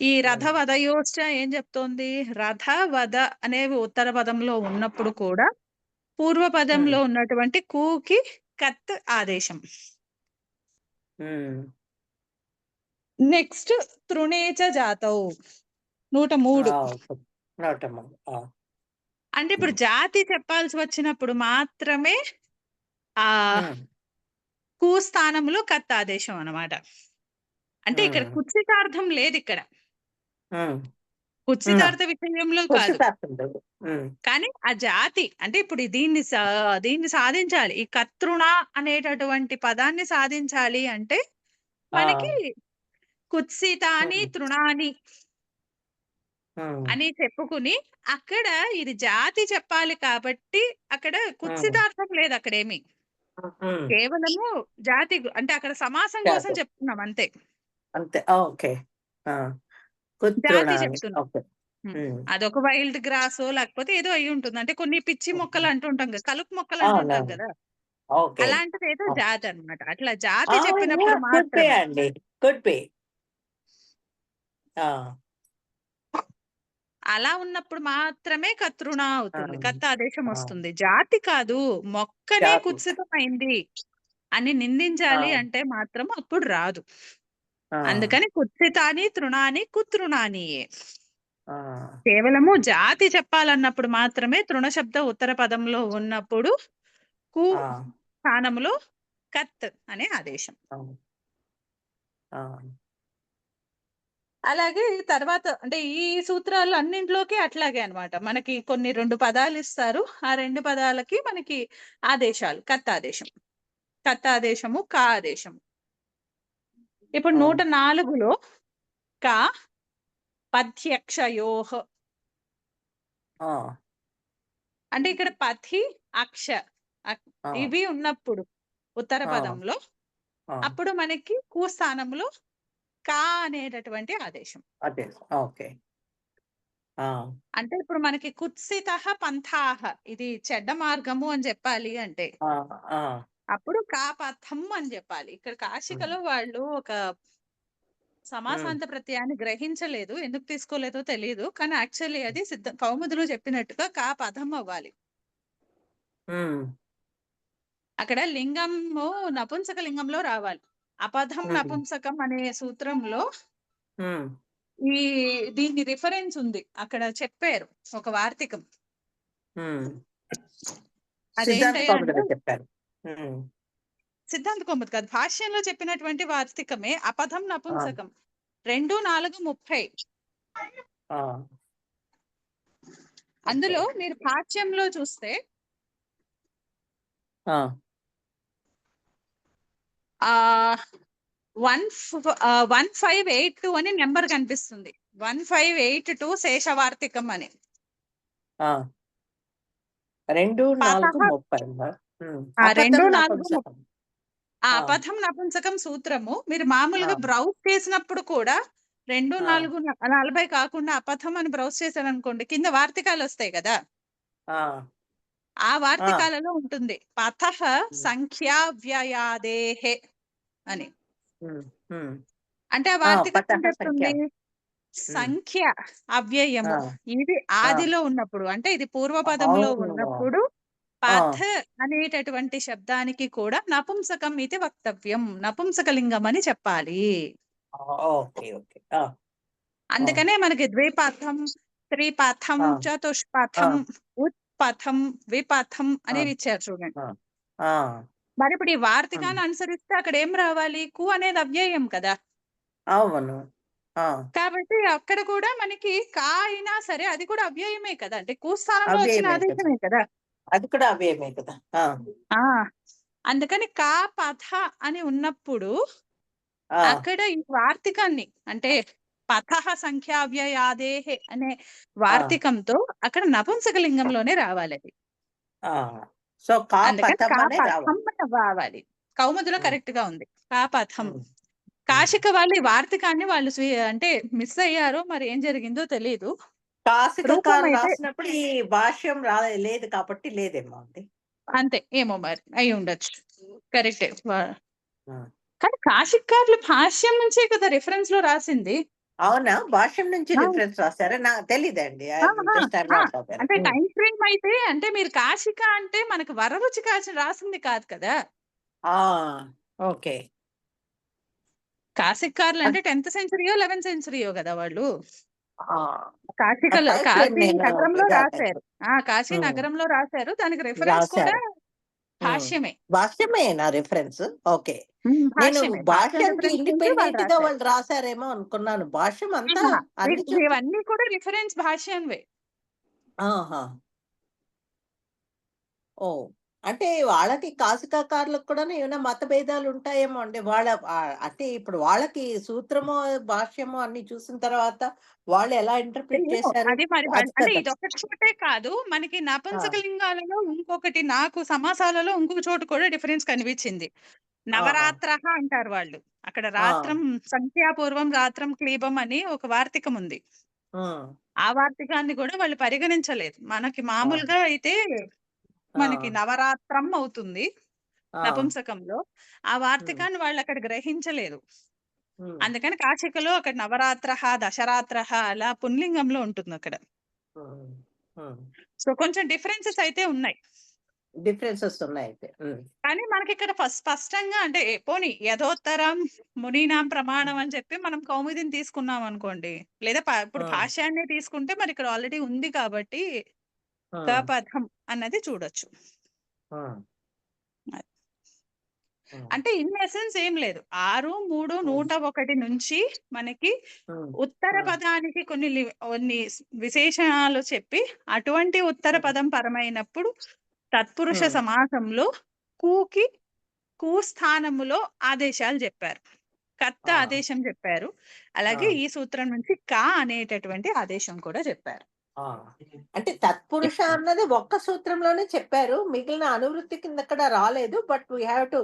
[SPEAKER 1] ఈ రథ
[SPEAKER 2] ఉమ్,
[SPEAKER 1] వదయోశ్చ ఏం చెప్తోంది? రథ వద అనేవి ఉత్తర పదంలో ఉన్నప్పుడు కూడా పూర్వ పదంలో
[SPEAKER 2] ఉమ్,
[SPEAKER 1] ఉన్నటువంటి కూకి కత్ ఆదేశం.
[SPEAKER 2] ఉమ్,
[SPEAKER 1] నెక్స్ట్ తృణేచ జాతౌ 103.
[SPEAKER 2] ఆ, 103. ఆ,
[SPEAKER 1] అంటే ఇప్పుడు జాతి చెప్పాల్సి వచ్చినప్పుడు మాత్రమే ఆ
[SPEAKER 2] ఉమ్,
[SPEAKER 1] కు స్థానంలో కత్ ఆదేశం అన్నమాట. అంటే ఇక్కడ
[SPEAKER 2] ఉమ్,
[SPEAKER 1] కుత్సితార్థం లేదు ఇక్కడ.
[SPEAKER 2] ఉమ్,
[SPEAKER 1] కుత్సితార్థ విషయంలో కాదు,
[SPEAKER 2] కుత్సితార్థం లేదు. ఉమ్,
[SPEAKER 1] కానీ ఆ జాతి అంటే ఇప్పుడు దీన్ని సాధించాలి. ఈ కతృణ అనేటటువంటి పదాన్ని సాధించాలి అంటే
[SPEAKER 2] ఆ,
[SPEAKER 1] మనకి కుత్సితాని
[SPEAKER 2] ఉమ్,
[SPEAKER 1] తృణాని
[SPEAKER 2] ఉమ్,
[SPEAKER 1] అని చెప్పుకుని అక్కడ ఇది జాతి చెప్పాలి కాబట్టి అక్కడ
[SPEAKER 2] ఉమ్,
[SPEAKER 1] కుత్సితార్థం లేదు అక్కడేమి.
[SPEAKER 2] ఉమ్,
[SPEAKER 1] కేవలము జాతి అంటే అక్కడ సమాసం కోసం
[SPEAKER 2] జాతం.
[SPEAKER 1] చెప్తున్నాం అంతే.
[SPEAKER 2] అంతే. ఓకే. ఆ,
[SPEAKER 1] జాతి
[SPEAKER 2] కుతృణాని.
[SPEAKER 1] చెప్తున్నాం.
[SPEAKER 2] ఓకే. ఉమ్,
[SPEAKER 1] అదొక వైల్డ్ గ్రాస్ లేకపోతే ఏదో అయి ఉంటుంది. అంటే కొన్ని పిచ్చి మొక్కలు అంటుంటాం కదా, కలుపు మొక్కలు అంటుంటాం
[SPEAKER 2] అవునవును.
[SPEAKER 1] కదా,
[SPEAKER 2] ఓకే.
[SPEAKER 1] అలాంటిది ఏదో జాతి అన్నమాట. అట్లా జాతి చెప్పినప్పుడు
[SPEAKER 2] కుడ్ బి
[SPEAKER 1] మాత్రమే,
[SPEAKER 2] అండి. Could be.
[SPEAKER 1] అలా ఉన్నప్పుడు మాత్రమే కతృణ అవుతుంది, కత్ ఆదేశం
[SPEAKER 2] ఆ,
[SPEAKER 1] వస్తుంది. జాతి కాదు, మొక్కనే
[SPEAKER 2] జాతి.
[SPEAKER 1] కుత్సితమైంది అని నిందించాలి
[SPEAKER 2] ఆ,
[SPEAKER 1] అంటే మాత్రం అప్పుడు రాదు.
[SPEAKER 2] ఆ,
[SPEAKER 1] అందుకని కుత్సితాని తృణాని కుతృణానియే.
[SPEAKER 2] ఆ,
[SPEAKER 1] కేవలము జాతి చెప్పాలన్నప్పుడు మాత్రమే తృణ శబ్ద ఉత్తర పదంలో ఉన్నప్పుడు కు
[SPEAKER 2] ఆ,
[SPEAKER 1] స్థానంలో కత్ అనే ఆదేశం.
[SPEAKER 2] ఆ, ఆ,
[SPEAKER 1] అలాగే తర్వాత అంటే ఈ సూత్రాలు అన్నింటిలోకి అట్లాగే అన్నమాట. మనకి కొన్ని 2 పదాలు ఇస్తారు, ఆ 2 పదాలకి మనకి ఆదేశాలు, కత్ ఆదేశం, కత్ ఆదేశము, కా ఆదేశం. ఇప్పుడు
[SPEAKER 2] ఆ,
[SPEAKER 1] 104లో కా పథ్యక్షయోః
[SPEAKER 2] ఆ,
[SPEAKER 1] అంటే ఇక్కడ పథి అక్ష
[SPEAKER 2] ఆ,
[SPEAKER 1] ఇవి ఉన్నప్పుడు ఉత్తర
[SPEAKER 2] ఆ,
[SPEAKER 1] పదంలో
[SPEAKER 2] ఆ,
[SPEAKER 1] అప్పుడు మనకి కు స్థానంలో కా అనేటటువంటి ఆదేశం.
[SPEAKER 2] అదే. ఓకే. ఆ,
[SPEAKER 1] అంటే ఇప్పుడు మనకి కుత్సిత పంథాహ, ఇది చెడ్డ మార్గము అని చెప్పాలి అంటే
[SPEAKER 2] ఆ, ఆ,
[SPEAKER 1] అప్పుడు కా పథం అని చెప్పాలి. ఇక్కడ కాశికలో వాళ్ళు ఒక సమాసాంత ప్రత్యయాన్ని గ్రహించలేదు, ఎందుకు తీసుకోలేదో తెలియదు, కానీ యాక్చువల్లీ అది కౌముదిలో చెప్పినట్టుగా కా పదం అవ్వాలి.
[SPEAKER 2] ఉమ్,
[SPEAKER 1] అక్కడ లింగము నపుంసక లింగంలో రావాలి. అపధం
[SPEAKER 2] ఉమ్,
[SPEAKER 1] నపుంసకం అనే సూత్రంలో
[SPEAKER 2] ఉమ్,
[SPEAKER 1] దీని రిఫరెన్స్ ఉంది, అక్కడ చెప్పారు ఒక వార్తికం.
[SPEAKER 2] ఉమ్. సిద్ధాంత
[SPEAKER 1] అదేంటంటే
[SPEAKER 2] కౌముదిలో చెప్పారు. ఉమ్,
[SPEAKER 1] సిద్ధాంత కౌముది కాదు, భాష్యంలో చెప్పినటువంటి వార్తికమే అపధం
[SPEAKER 2] ఆ,
[SPEAKER 1] నపుంసకం 2:4:30.
[SPEAKER 2] ఆ,
[SPEAKER 1] అందులో మీరు భాష్యంలో చూస్తే
[SPEAKER 2] ఆ,
[SPEAKER 1] ఆ 1582 అని నెంబర్ కనిపిస్తుంది. 1582 శేషవార్తికం అని.
[SPEAKER 2] 2, 4,
[SPEAKER 1] పాతః
[SPEAKER 2] 30.
[SPEAKER 1] ఆ
[SPEAKER 2] అపథం
[SPEAKER 1] 2, 4,
[SPEAKER 2] నపుంసకం.
[SPEAKER 1] ఆ
[SPEAKER 2] ఆ,
[SPEAKER 1] అపథం నపుంసకం సూత్రము మీరు మామూలుగా
[SPEAKER 2] ఆ,
[SPEAKER 1] బ్రౌజ్ చేసినప్పుడు కూడా 2,
[SPEAKER 2] ఆ,
[SPEAKER 1] 4, 40 కాకుండా అపథం అని బ్రౌజ్ చేశారనుకోండి కింద వార్తికాలు వస్తాయి కదా,
[SPEAKER 2] ఆ,
[SPEAKER 1] ఆ
[SPEAKER 2] ఆ,
[SPEAKER 1] వార్తికాలలో ఉంటుంది పథః
[SPEAKER 2] ఉమ్,
[SPEAKER 1] సంఖ్యా వ్యయాదేహే అని.
[SPEAKER 2] ఉమ్, ఉమ్.
[SPEAKER 1] అంటే ఆ
[SPEAKER 2] ఆ,
[SPEAKER 1] వార్తికం
[SPEAKER 2] పతః
[SPEAKER 1] అంటే
[SPEAKER 2] సంఖ్య.
[SPEAKER 1] ఎట్లుంది?
[SPEAKER 2] ఉమ్,
[SPEAKER 1] సంఖ్య
[SPEAKER 2] ఆ,
[SPEAKER 1] అవ్యయము. ఇది
[SPEAKER 2] ఆ,
[SPEAKER 1] ఆదిలో ఉన్నప్పుడు, అంటే ఇది పూర్వపదములో
[SPEAKER 2] అవును.
[SPEAKER 1] ఉన్నప్పుడు
[SPEAKER 2] ఆ,
[SPEAKER 1] పథ అనేటటువంటి శబ్దానికి కూడా నపుంసకం ఇది వక్తవ్యం, నపుంసకలింగం అని చెప్పాలి.
[SPEAKER 2] Okay okay. ఆ, ఆ,
[SPEAKER 1] అందుకనే మనకి ద్విపథం, త్రిపథం,
[SPEAKER 2] ఆ, ఆ,
[SPEAKER 1] చతుష్పథం, ఉత్పథం, విపథం
[SPEAKER 2] ఆ,
[SPEAKER 1] అనేవి ఇచ్చారు చూడండి.
[SPEAKER 2] ఆ, ఆ,
[SPEAKER 1] మరి ఇప్పుడు ఈ
[SPEAKER 2] ఆ,
[SPEAKER 1] వార్తికాన్ని అనుసరిస్తే అక్కడ ఏం రావాలి? కు అనేది అవ్యయం కదా.
[SPEAKER 2] అవును. ఆ,
[SPEAKER 1] కాబట్టి అక్కడ కూడా మనకి కా అయినా సరే అది కూడా అవ్యయమే కదా, అంటే కు స్థానంలో వచ్చిన
[SPEAKER 2] అవ్యయమే కదా,
[SPEAKER 1] ఆదేశమే కదా.
[SPEAKER 2] అది కూడా అవ్యయమే కదా. ఆ,
[SPEAKER 1] ఆ అందుకని కా పథ అని ఉన్నప్పుడు
[SPEAKER 2] ఆ,
[SPEAKER 1] అక్కడ ఈ వార్తికాన్ని అంటే పథః సంఖ్యావ్యయాదేహే అనే
[SPEAKER 2] ఆ,
[SPEAKER 1] వార్తికంతో అక్కడ నపుంసకలింగంలోనే రావాలి అది.
[SPEAKER 2] ఆ. సో కా
[SPEAKER 1] అందుకని
[SPEAKER 2] పథం
[SPEAKER 1] కా
[SPEAKER 2] అనే
[SPEAKER 1] పథం
[SPEAKER 2] రావాలి.
[SPEAKER 1] అని రావాలి. కౌముదిలో
[SPEAKER 2] ఉమ్,
[SPEAKER 1] కరెక్ట్ గా ఉంది కా పథం.
[SPEAKER 2] ఉమ్, ఉమ్.
[SPEAKER 1] కాశిక వాళ్ళు ఈ వార్తికాన్ని వాళ్ళు అంటే మిస్ అయ్యారో మరి ఏం జరిగిందో తెలియదు. రూపం
[SPEAKER 2] కాశికాలు
[SPEAKER 1] అయితే
[SPEAKER 2] రాసినప్పుడు ఈ భాష్యం లేదు కాబట్టి లేదేమో అండి.
[SPEAKER 1] అంతే, ఏమో మరి అయి ఉండొచ్చు. కరెక్టే.
[SPEAKER 2] ఆ.
[SPEAKER 1] కానీ కాశికారులు భాష్యం నుంచే కదా రిఫరెన్స్ లో రాసింది.
[SPEAKER 2] అవునా, భాష్యం నుంచి
[SPEAKER 1] ఆ,
[SPEAKER 2] రిఫరెన్స్ రాస్తారా? నాకు తెలీదండి.
[SPEAKER 1] ఆహా,
[SPEAKER 2] జస్ట్ ఐ
[SPEAKER 1] ఆ,
[SPEAKER 2] నాట్ అవేర్.
[SPEAKER 1] అంటే టైం ఫ్రేమ్ అయితే అంటే మీరు కాశిక అంటే మనకు వరరుచి కాచి రాసింది కాదు కదా.
[SPEAKER 2] ఓకే.
[SPEAKER 1] కాశికారులు అంటే 10th సెంచరీయో 11th సెంచరీయో కదా వాళ్ళు.
[SPEAKER 2] ఆ
[SPEAKER 1] కాశికలో
[SPEAKER 2] టైం ఫ్రేమ్
[SPEAKER 1] కాశీ
[SPEAKER 2] నేను
[SPEAKER 1] నగరంలో
[SPEAKER 2] ఇదాక
[SPEAKER 1] రాశారు. కాశీ నగరంలో రాశారు, దానికి రిఫరెన్స్ కూడా
[SPEAKER 2] రాశారు.
[SPEAKER 1] భాష్యమే.
[SPEAKER 2] భాష్యమే నా రిఫరెన్స్. ఓకే. నేను
[SPEAKER 1] భాష్యమే, భాష్యం
[SPEAKER 2] భాష్యానికి
[SPEAKER 1] రిఫరెన్స్ నుంచి వాళ్ళు
[SPEAKER 2] ఇండిపెండెంట్ గా
[SPEAKER 1] రాశారు.
[SPEAKER 2] వాళ్ళు రాశారేమో అనుకున్నాను. భాష్యం అంతా
[SPEAKER 1] ఆహా,
[SPEAKER 2] అన్ని చోట్ల.
[SPEAKER 1] ఇవన్నీ కూడా రిఫరెన్స్ భాష్యంవే.
[SPEAKER 2] ఆహా. ఓ, అంటే వాళ్ళకి కాశికాకారులకు కూడా ఏమైనా మత భేదాలు ఉంటాయేమో అండి. వాళ్ళ అంటే ఇప్పుడు వాళ్ళకి సూత్రము భాష్యము అన్ని చూసిన తర్వాత వాళ్ళు ఎలా ఇంటర్ప్రిట్
[SPEAKER 1] ఏమో,
[SPEAKER 2] చేశారు
[SPEAKER 1] అది మరి
[SPEAKER 2] అది
[SPEAKER 1] అంటే
[SPEAKER 2] పెద్ద.
[SPEAKER 1] ఇదొక చోటే కాదు మనకి
[SPEAKER 2] ఆ,
[SPEAKER 1] నపుంసకలింగాలలో ఇంకొకటి, నాకు సమాసాలలో ఇంకొక చోటు కూడా డిఫరెన్స్ కనిపించింది.
[SPEAKER 2] ఆహా,
[SPEAKER 1] నవరాత్ర అంటారు వాళ్ళు. అక్కడ
[SPEAKER 2] ఆ,
[SPEAKER 1] రాత్రం సంఖ్యాపూర్వం రాత్రం క్లీబం అని ఒక వార్తికం ఉంది.
[SPEAKER 2] ఉమ్,
[SPEAKER 1] ఆ వార్తికాన్ని కూడా వాళ్ళు పరిగణించలేదు. మనకి
[SPEAKER 2] ఆ,
[SPEAKER 1] మామూలుగా అయితే
[SPEAKER 2] ఆ,
[SPEAKER 1] మనకి నవరాత్రం అవుతుంది
[SPEAKER 2] ఆ,
[SPEAKER 1] నపుంసకంలో. ఆ
[SPEAKER 2] ఉమ్,
[SPEAKER 1] వార్తికాన్ని వాళ్ళు అక్కడ గ్రహించలేదు.
[SPEAKER 2] ఉమ్,
[SPEAKER 1] అందుకని కాశికలో అక్కడ నవరాత్ర, దశరాత్ర అలా పుంలింగంలో ఉంటుంది అక్కడ.
[SPEAKER 2] ఉమ్, ఉమ్.
[SPEAKER 1] సో కొంచెం డిఫరెన్సెస్ అయితే ఉన్నాయి.
[SPEAKER 2] డిఫరెన్సెస్ ఉన్నాయి అయితే.
[SPEAKER 1] కానీ మనకి ఇక్కడ స్పష్టంగా అంటే పోనీ యథోత్తరం మునీనాం ప్రమాణం అని చెప్పి మనం కౌముదిని తీసుకున్నాం అనుకోండి, లేదా ఇప్పుడు
[SPEAKER 2] ఉమ్,
[SPEAKER 1] భాష్యాన్ని తీసుకుంటే మరి ఇక్కడ ఆల్రెడీ ఉంది కాబట్టి
[SPEAKER 2] ఉమ్,
[SPEAKER 1] కపథం అన్నది చూడొచ్చు.
[SPEAKER 2] ఉమ్, ఉమ్,
[SPEAKER 1] అంటే ఇన్ ఎసెన్స్ ఏం లేదు. 6, 3,
[SPEAKER 2] ఉమ్,
[SPEAKER 1] 101 నుంచి మనకి
[SPEAKER 2] ఉమ్,
[SPEAKER 1] ఉత్తర
[SPEAKER 2] ఉమ్,
[SPEAKER 1] పదానికి కొన్ని విశేషణాలు చెప్పి అటువంటి ఉత్తర
[SPEAKER 2] ఉమ్,
[SPEAKER 1] పదం పరమైనప్పుడు తత్పురుష
[SPEAKER 2] ఉమ్,
[SPEAKER 1] సమాసంలో కూకి కు స్థానములో ఆదేశాలు చెప్పారు. కర్త
[SPEAKER 2] ఆ,
[SPEAKER 1] ఆదేశం చెప్పారు.
[SPEAKER 2] ఆ,
[SPEAKER 1] అలాగే ఈ సూత్రం నుంచి కా అనేటటువంటి ఆదేశం కూడా చెప్పారు.
[SPEAKER 2] ఆ. అంటే తత్పురుష అన్నది ఒక్క సూత్రంలోనే చెప్పారు, మిగిలిన అనువృత్తి కింద అక్కడ రాలేదు. బట్ వీ హ్యావ్ టు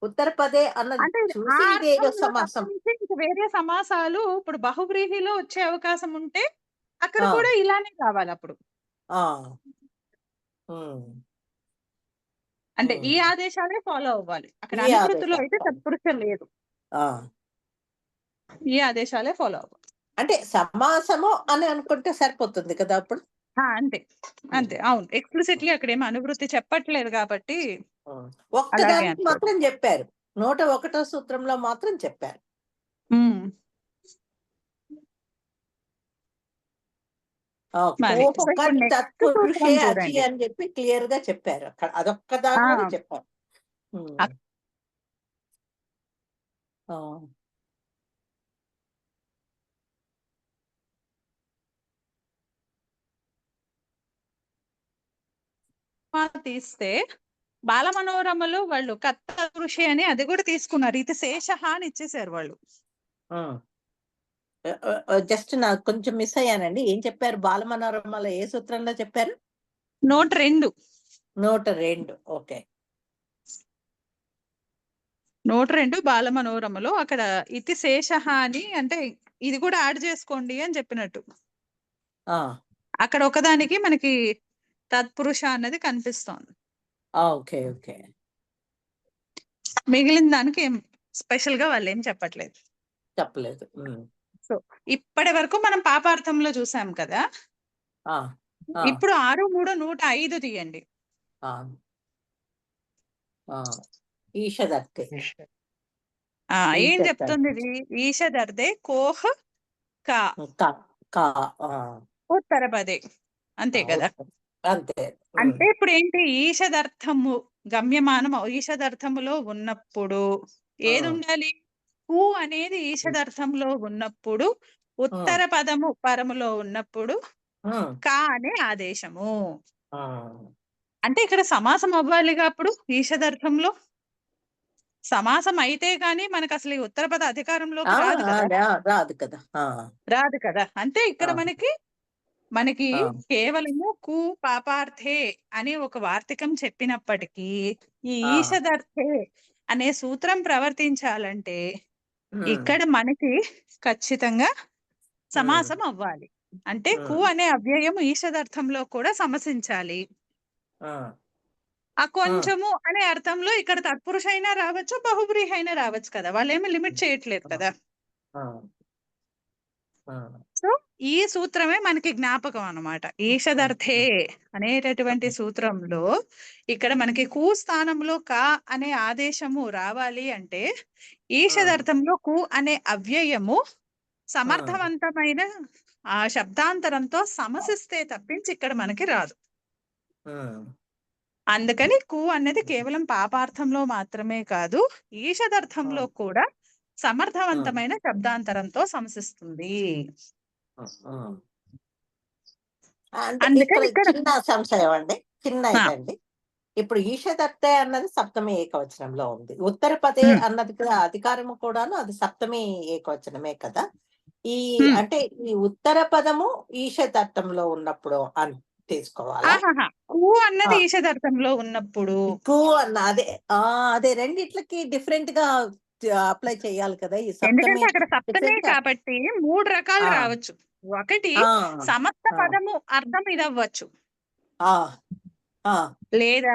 [SPEAKER 2] ఉత్తర పదే అన్నది
[SPEAKER 1] అంటే ఆ
[SPEAKER 2] చూసి ఇదేదో
[SPEAKER 1] అర్థంలో
[SPEAKER 2] సమాసం.
[SPEAKER 1] తప్పించి ఇంక వేరే సమాసాలు ఇప్పుడు బహువ్రీహిలో వచ్చే అవకాశం ఉంటే అక్కడ
[SPEAKER 2] ఆ,
[SPEAKER 1] కూడా ఇలానే కావాలి అప్పుడు.
[SPEAKER 2] ఆ, ఉమ్,
[SPEAKER 1] అంటే ఈ
[SPEAKER 2] ఉమ్.
[SPEAKER 1] ఆదేశాలే ఫాలో అవ్వాలి. అక్కడ
[SPEAKER 2] ఈ
[SPEAKER 1] అనువృత్తిలో
[SPEAKER 2] ఆదేశాలు
[SPEAKER 1] అయితే తత్పురుషం లేదు,
[SPEAKER 2] ఆ.
[SPEAKER 1] ఈ ఆదేశాలే ఫాలో అవ్వాలి.
[SPEAKER 2] అంటే సమాసము అని అనుకుంటే సరిపోతుంది కదా అప్పుడు.
[SPEAKER 1] అంతే అంతే, అవును. ఎక్స్ప్లిసిట్లీ అక్కడ ఏమి అనువృత్తి చెప్పట్లేదు కాబట్టి అలాగే
[SPEAKER 2] ఒక్కదానికి
[SPEAKER 1] అనుకోవచ్చు.
[SPEAKER 2] మాత్రం చెప్పారు, 101వ సూత్రంలో మాత్రం చెప్పారు.
[SPEAKER 1] మరి ఇప్పుడు నెక్స్ట్
[SPEAKER 2] తత్పురుషే
[SPEAKER 1] సూత్రం
[SPEAKER 2] అచి
[SPEAKER 1] చూడండి.
[SPEAKER 2] అని చెప్పి క్లియర్ గా చెప్పారు. అక్కడ అదొక్క దానిలోనే చెప్పారు. ఆ,
[SPEAKER 1] తీస్తే బాలమనోరమలో వాళ్ళు కర్త కృషి అని అది కూడా తీసుకున్నారు. ఇది శేష అని ఇచ్చేసారు వాళ్ళు.
[SPEAKER 2] జస్ట్ నాకు కొంచెం మిస్ అయ్యానండి. ఏం చెప్పారు బాలమనోరమలో? ఏ సూత్రంలో చెప్పారు?
[SPEAKER 1] 102.
[SPEAKER 2] 102. ఓకే.
[SPEAKER 1] 102 బాలమనోరమలో అక్కడ ఇతి శేషః అని అంటే ఇది కూడా యాడ్ చేసుకోండి అని చెప్పినట్టు.
[SPEAKER 2] ఆ,
[SPEAKER 1] అక్కడ ఒకదానికి మనకి తత్పురుష అన్నది కనిపిస్తోంది.
[SPEAKER 2] Okay okay.
[SPEAKER 1] మిగిలిన దానికి ఏం స్పెషల్ గా వాళ్ళు ఏం చెప్పట్లేదు.
[SPEAKER 2] చెప్పలేదు.
[SPEAKER 1] సో ఇప్పటి వరకు మనం పాపార్థంలో చూసాం కదా.
[SPEAKER 2] ఆ, ఆ,
[SPEAKER 1] ఇప్పుడు 6, 3, 105 తీయండి.
[SPEAKER 2] ఆ, ఆ. ఈషదర్తే.
[SPEAKER 1] ఏం
[SPEAKER 2] ఈషదర్తే.
[SPEAKER 1] చెప్తుంది ఇది? ఈషదర్దే కోహ కా
[SPEAKER 2] కా కా ఆ,
[SPEAKER 1] ఉత్తర పదే, అంతే కదా.
[SPEAKER 2] అంతే.
[SPEAKER 1] అంటే ఇప్పుడు ఏంటి, ఈషదర్థము గమ్యమానం ఈషదర్థములో ఉన్నప్పుడు ఏది ఉండాలి? కు అనేది ఈషదర్థంలో ఉన్నప్పుడు, ఉత్తర పదము పరములో ఉన్నప్పుడు కా అనే ఆదేశము. అంటే ఇక్కడ సమాసం అవ్వాలిగా. అప్పుడు ఈషదర్థంలో సమాసం అయితే గాని మనకు అసలు ఈ ఉత్తర పద అధికారంలోకి రాదు కదా.
[SPEAKER 2] రాదు కదా.
[SPEAKER 1] రాదు కదా. అంటే ఇక్కడ మనకి
[SPEAKER 2] ఆ.
[SPEAKER 1] కేవలము కు పాపార్థే అని ఒక వార్తికం చెప్పినప్పటికీ ఈ
[SPEAKER 2] ఆ.
[SPEAKER 1] ఈషదర్థే అనే సూత్రం ప్రవర్తించాలంటే ఇక్కడ మనకి ఖచ్చితంగా సమాసం అవ్వాలి. అంటే కు అనే అవ్యయం ఈషదర్థంలో కూడా సమసించాలి. ఆ కొంచెము అనే అర్థంలో ఇక్కడ తత్పురుష అయినా రావచ్చు, బహువ్రీహి అయినా రావచ్చు కదా. వాళ్ళు ఏమి లిమిట్ చేయట్లేదు కదా. సో ఈ సూత్రమే మనకి జ్ఞాపకం అన్నమాట. ఈషదర్థే అనేటటువంటి సూత్రంలో ఇక్కడ మనకి కు స్థానంలో కా అనే ఆదేశము రావాలి అంటే ఈషదర్థంలో కు అనే అవ్యయము సమర్థవంతమైన ఆ శబ్దాంతరంతో సమసిస్తే తప్పించి ఇక్కడ మనకి రాదు. అందుకని కు అన్నది కేవలం పాపార్థంలో మాత్రమే కాదు, ఈషదర్థంలో కూడా సమర్థవంతమైన శబ్దాంతరంతో సమసిస్తుంది.
[SPEAKER 2] అందుకని ఇక్కడ చిన్న సంశయం అండి, చిన్న ఇదండి. ఇప్పుడు ఈషదర్థే అన్నది సప్తమి ఏకవచనంలో ఉంది. ఉత్తర పదే అన్నది కూడా అధికారము కూడాను అది సప్తమి ఏకవచనమే కదా. ఈ అంటే ఈ ఉత్తర పదము ఈషదర్థంలో ఉన్నప్పుడు అని తీసుకోవాలా?
[SPEAKER 1] కు అన్నది ఈషదర్థంలో ఉన్నప్పుడు
[SPEAKER 2] కు అన్న అదే రెండిట్లకి డిఫరెంట్ గా అప్లై చేయాలి కదా. ఈ
[SPEAKER 1] ఎందుకంటే అక్కడ సప్తమే కాబట్టి 3 రకాలు రావచ్చు. ఒకటి సమస్త పదము అర్థం ఇది అవ్వచ్చు, లేదా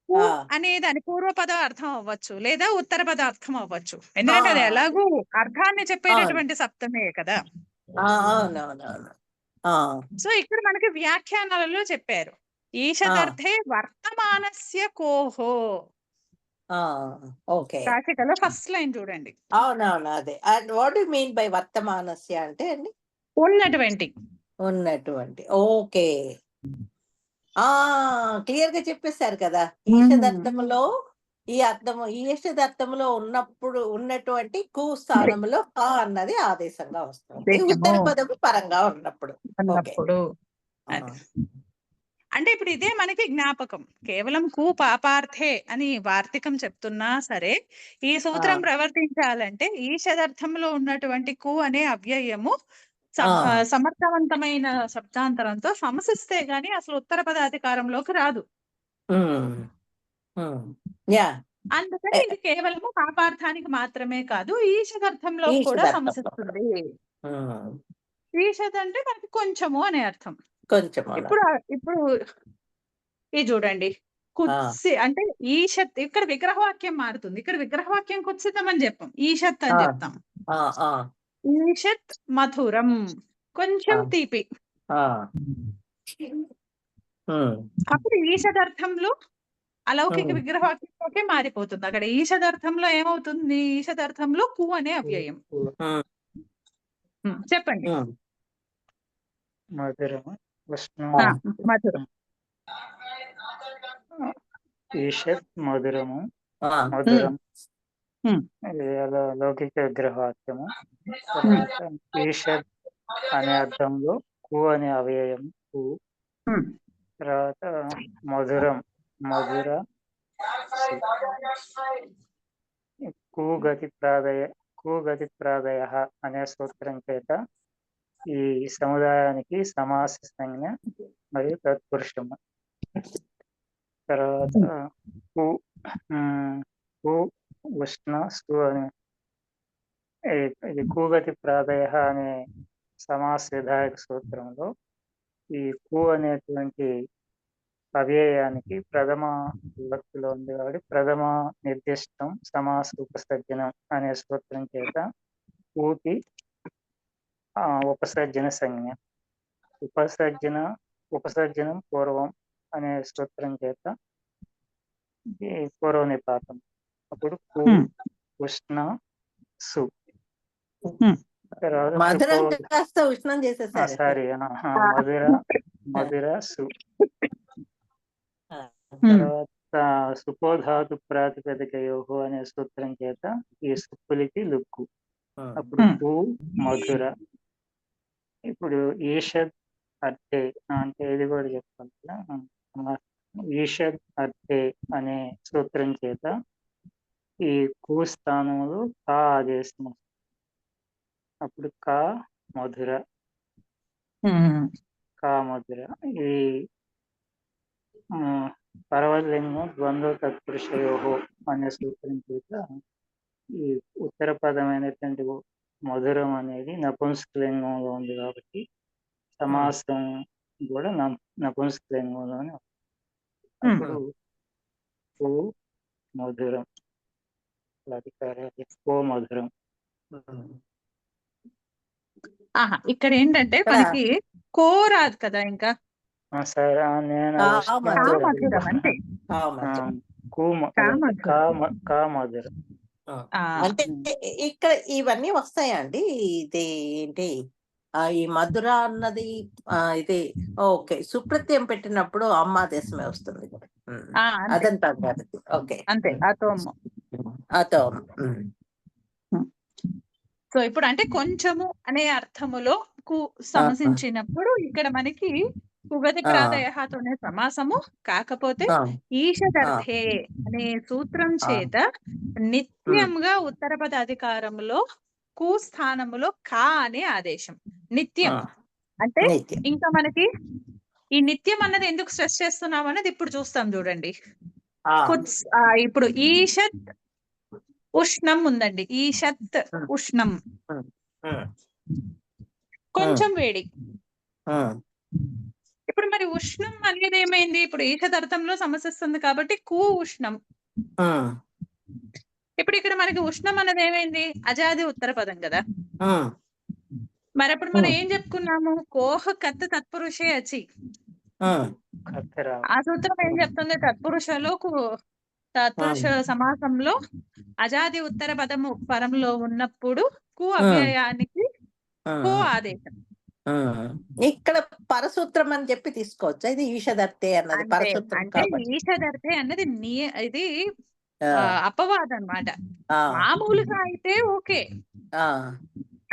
[SPEAKER 1] కు అనే దాని పూర్వపద అర్థం అవ్వచ్చు, లేదా ఉత్తర పద అర్థం అవ్వచ్చు. ఎందుకంటే అది ఎలాగూ అర్థాన్ని చెప్పేటటువంటి సప్తమే కదా.
[SPEAKER 2] అవునవునవును.
[SPEAKER 1] సో ఇక్కడ మనకి వ్యాఖ్యానాలలో చెప్పారు ఈషదర్థే వర్తమానస్య కోహో.
[SPEAKER 2] ఓకే.
[SPEAKER 1] రాశికలో ఫస్ట్ లైన్ చూడండి.
[SPEAKER 2] అవునవును, అదే. And what you mean by వర్తమానస్య అంటే అండి? ఉన్నటువంటి. ఓకే. క్లియర్ గా చెప్పేశారు కదా. ఈషదర్థములో ఈ అర్థము ఈషదర్థములో ఉన్నప్పుడు ఉన్నటువంటి కు స్థానంలో కా అన్నది ఆదేశంగా వస్తుంది, ఉత్తర పదము పరంగా ఉన్నప్పుడు.
[SPEAKER 1] అంటే ఇప్పుడు ఇదే మనకి జ్ఞాపకం. కేవలం కు పాపార్థే అని వార్తికం చెప్తున్నా సరే ఈ సూత్రం ప్రవర్తించాలంటే ఈషదర్థంలో ఉన్నటువంటి కు అనే అవ్యయము సమర్థవంతమైన శబ్దాంతరంతో సమసిస్తే గాని అసలు ఉత్తర పద అధికారంలోకి రాదు. అందుకని ఇది కేవలము పాపార్థానికి మాత్రమే కాదు, ఈషదర్థంలో కూడా సమసిస్తుంది. ఈషద్ అంటే మనకి కొంచెము అనే అర్థం. ఇప్పుడు ఇది చూడండి, కుత్సి అంటే ఈషత్. ఇక్కడ విగ్రహవాక్యం మారుతుంది. ఇక్కడ విగ్రహవాక్యం కుత్సితం అని చెప్పాం, ఈషత్ అని చెప్తాం. ఈషత్ మధురం, కొంచెం తీపి. అప్పుడు ఈషదర్థంలో అలౌకిక విగ్రహవాక్యంలోకే మారిపోతుంది. అక్కడ ఈషదర్థంలో ఏమవుతుంది? ఈషదర్థంలో కు అనే అవ్యయం. చెప్పండి.
[SPEAKER 3] మధురం
[SPEAKER 1] మధురం.
[SPEAKER 3] ఈషత్ మధురము, మధురం లౌకిక విగ్రహవాక్యము. ఈషత్ అనే అర్థంలో కు అనే అవ్యయం కు. తర్వాత మధురం మధుర గతి ప్రాదయ అనే సూత్రం చేత ఈ సముదాయానికి సమాస సంజ్ఞ మరియు తత్పురుషము. తర్వాత ఉష్ణ సు అనే ఇది కూగతి ప్రాదయ అనే సమాస విధాయక సూత్రంలో ఈ కు అనేటువంటి అవ్యయానికి ప్రథమ విభక్తిలో ఉంది కాబట్టి ప్రథమ నిర్దిష్టం సమాస ఉపసర్జనం అనే సూత్రం చేత ఊకి ఉపసర్జన సంజ్ఞ ఉపసర్జనం పూర్వం అనే సూత్రం చేత పూర్వ నిపాతం అప్పుడు కు ఉష్ణ సు
[SPEAKER 2] మధురం కాస్త ఉష్ణం చేసేసారు.
[SPEAKER 3] సారీ మధుర సు తర్వాత సుపోధాతు ప్రాతిపదికయో అనే సూత్రం చేత ఈ సుప్పులికి లుక్కు అప్పుడు కు మధుర. ఇప్పుడు ఈషద్ అర్థే అంటే ఇది కూడా చెప్తాను కదా, ఈషద్ అర్థే అనే సూత్రం చేత ఈ కు స్థానంలో కా ఆదేశం అప్పుడు కా మధుర. ఈ పర్వలింగం ద్వంద్వ తత్పురుషయో అనే సూత్రం చేత ఈ ఉత్తర పదమైనటువంటి మధురం అనేది నపుంసకలింగంలో ఉంది కాబట్టి సమాసం కూడా నపుంసకలింగంలోనే అప్పుడు ఓ మధురం ఓ మధురం.
[SPEAKER 1] ఇక్కడ ఏంటంటే మనకి కో రాదు కదా, ఇంకా
[SPEAKER 3] సరే నేను కా మధురం
[SPEAKER 2] అంటే ఇక్కడ ఇవన్నీ వస్తాయండి. ఇది ఏంటి ఈ మధుర అన్నది ఇది ఓకే సుప్రత్యయం పెట్టినప్పుడు అమ్మాదేశమే వస్తుంది. అదంతా ఓకే
[SPEAKER 1] అంతే
[SPEAKER 2] అతో.
[SPEAKER 1] సో ఇప్పుడు అంటే కొంచెము అనే అర్థములో కు సమసించినప్పుడు ఇక్కడ మనకి కుగతి ప్రాదయతోనే సమాసము, కాకపోతే ఈషదర్థే అనే సూత్రం చేత నిత్యంగా ఉత్తర పద అధికారంలో కు స్థానములో కా అనే ఆదేశం నిత్యం. అంటే ఇంకా మనకి ఈ నిత్యం అన్నది ఎందుకు స్ట్రెస్ చేస్తున్నాం అన్నది ఇప్పుడు చూస్తాం చూడండి. ఇప్పుడు ఈషత్ ఉష్ణం ఉందండి, ఈషత్ ఉష్ణం కొంచెం వేడి. ఇప్పుడు మరి ఉష్ణం అనేది ఏమైంది, ఇప్పుడు ఈషదర్థంలో సమసిస్తుంది కాబట్టి కు ఉష్ణం. ఇప్పుడు ఇక్కడ మనకి ఉష్ణం అన్నది ఏమైంది, అజాది ఉత్తర పదం కదా. మరి అప్పుడు మనం ఏం చెప్పుకున్నాము, కోహ కత్ తత్పురుషే అచి. ఆ సూత్రం ఏం చెప్తుంది, తత్పురుష సమాసంలో అజాది ఉత్తర పదము పరంలో ఉన్నప్పుడు కు అవ్యయానికి కు ఆదేశం.
[SPEAKER 2] ఇక్కడ పరసూత్రం అని చెప్పి తీసుకోవచ్చు. ఇది ఈషదర్థే అన్నది పరసూత్రం.
[SPEAKER 1] అంటే ఈషదర్థే అన్నది ఇది అపవాదం అన్నమాట. మామూలుగా అయితే ఓకే,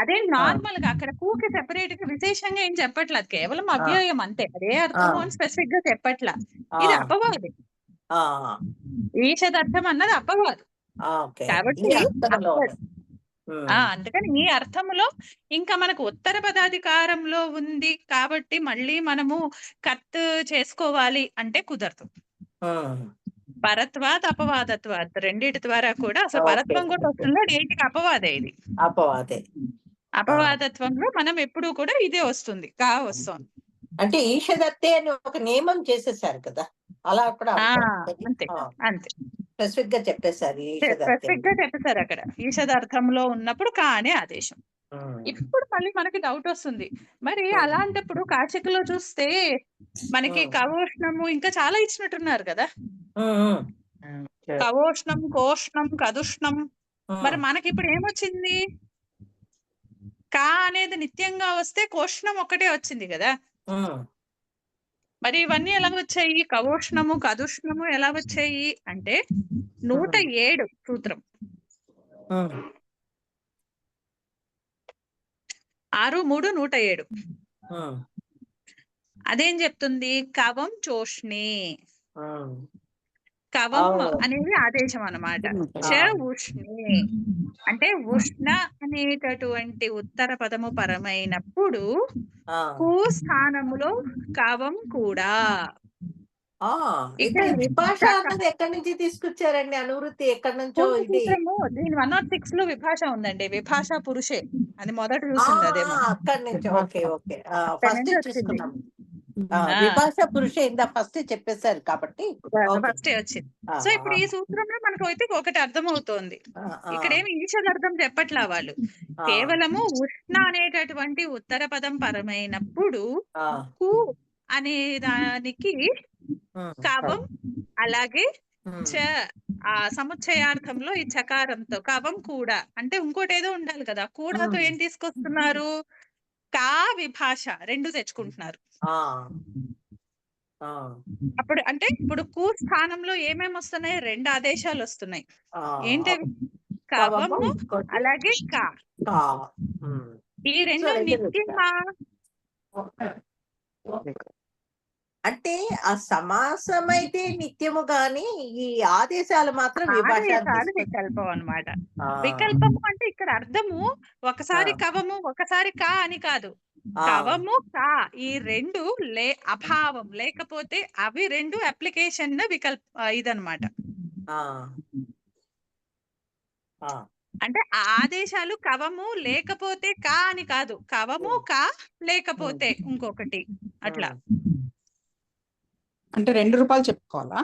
[SPEAKER 1] అదే నార్మల్ గా అక్కడ కూకి సెపరేట్ గా విశేషంగా ఏం చెప్పట్లేదు, కేవలం అవ్యయం అంతే, అదే అర్థం అని స్పెసిఫిక్ గా చెప్పట్లా. ఇది అపవాదం, ఈషదర్థం అన్నది అపవాదం కాబట్టి. అందుకని ఈ అర్థంలో ఇంకా మనకు ఉత్తర పదాధికారంలో ఉంది కాబట్టి మళ్ళీ మనము కత్ చేసుకోవాలి అంటే కుదరదు. పరత్వాత్ అపవాదత్వాత్ రెండిటి ద్వారా కూడా అసలు పరత్వం కూడా వస్తుందో నేటికి అపవాదే. ఇది అపవాదత్వంలో మనం ఎప్పుడు కూడా ఇదే వస్తుంది, కా వస్తుంది.
[SPEAKER 2] అంటే ఈషదత్తే అని ఒక నియమం చేసేసారు కదా, అలా కూడా
[SPEAKER 1] అంతే అంతే
[SPEAKER 2] స్పెసిఫిక్ గా చెప్పేశారు.
[SPEAKER 1] అక్కడ ఈషదార్థంలో ఉన్నప్పుడు కా అనే ఆదేశం. ఇప్పుడు మళ్ళీ మనకి డౌట్ వస్తుంది, మరి అలాంటప్పుడు కాశికలో చూస్తే మనకి కవోష్ణము ఇంకా చాలా ఇచ్చినట్టున్నారు కదా, కవోష్ణం, కోష్ణం, కదుష్ణం. మరి మనకి ఇప్పుడు ఏమొచ్చింది, కా అనేది నిత్యంగా వస్తే కోష్ణం ఒకటే వచ్చింది కదా. మరి ఇవన్నీ ఎలా వచ్చాయి, కవోష్ణము కదుష్ణము ఎలా వచ్చాయి అంటే 107 సూత్రం 6-3-107 అదేం చెప్తుంది, కవం చోష్ణే. కవం అనేది ఆదేశం అన్నమాట. చ ఉష్ణే అంటే ఉష్ణ అనేటటువంటి ఉత్తర పదము పరమైనప్పుడు కు స్థానములో కవం కూడా.
[SPEAKER 2] ఇప్పుడు
[SPEAKER 1] ఇక్కడ
[SPEAKER 2] ఈ విభాష
[SPEAKER 1] విభాష
[SPEAKER 2] అన్నది ఎక్కడి నుంచి తీసుకొచ్చారండి? అనువృత్తి ఎక్కడి నుంచో
[SPEAKER 1] పూర్వ
[SPEAKER 2] ఇది.
[SPEAKER 1] సూత్రము దీని 106 లో విభాష ఉందండి. విభాష పురుషే అది మొదట
[SPEAKER 2] ఆ
[SPEAKER 1] చూసింది అదేమో.
[SPEAKER 2] అక్కడి నుంచి.
[SPEAKER 5] విభాష.
[SPEAKER 2] ఓకే ఓకే
[SPEAKER 1] అక్కడి
[SPEAKER 2] ఫస్ట్
[SPEAKER 1] నుంచి వచ్చింది.
[SPEAKER 2] చూసుకున్నాం.
[SPEAKER 5] ఉమ్.
[SPEAKER 1] ఆ
[SPEAKER 2] విభాష పురుషే ఇందా ఫస్ట్ చెప్పేశారు కాబట్టి. ఓకే.
[SPEAKER 1] ఫస్టే వచ్చింది. సో ఇప్పుడు ఈ సూత్రంలో మనకు అయితే ఒకటి అర్థమవుతోంది. ఇక్కడేమి ఈషదర్థం చెప్పట్లా వాళ్ళు. కేవలము ఉష్ణ అనేటటువంటి ఉత్తర పదం పరమైనప్పుడు కు అనే దానికి కవం అలాగే చ ఆ సముచ్చయార్థంలో ఈ చకారంతో కవం కూడా అంటే ఇంకోటి ఏదో ఉండాలి కదా. కూడాతో ఏం తీసుకొస్తున్నారు? కా విభాష రెండు తెచ్చుకుంటున్నారు. అప్పుడు అంటే ఇప్పుడు కు స్థానంలో ఏమేమి వస్తున్నాయి? రెండు ఆదేశాలు వస్తున్నాయి. ఏంటవి? కవము అలాగే కా. ఈ రెండు నిత్యమా?
[SPEAKER 2] అంటే ఆ సమాసం అయితే నిత్యము గాని ఈ ఆదేశాలు మాత్రం
[SPEAKER 1] ఆదేశాలు వికల్పం అన్నమాట. వికల్పము అంటే ఇక్కడ అర్థము ఒకసారి కవము ఒకసారి కా అని కాదు. కవము కా ఈ రెండు అభావం లేకపోతే అవి రెండు అప్లికేషన్ ఇదన్నమాట. అంటే ఆదేశాలు కవము లేకపోతే కా అని కాదు. కవము కా లేకపోతే ఇంకొకటి అట్లా.
[SPEAKER 5] అంటే 2 రూపాయలు చెప్పుకోవాలా?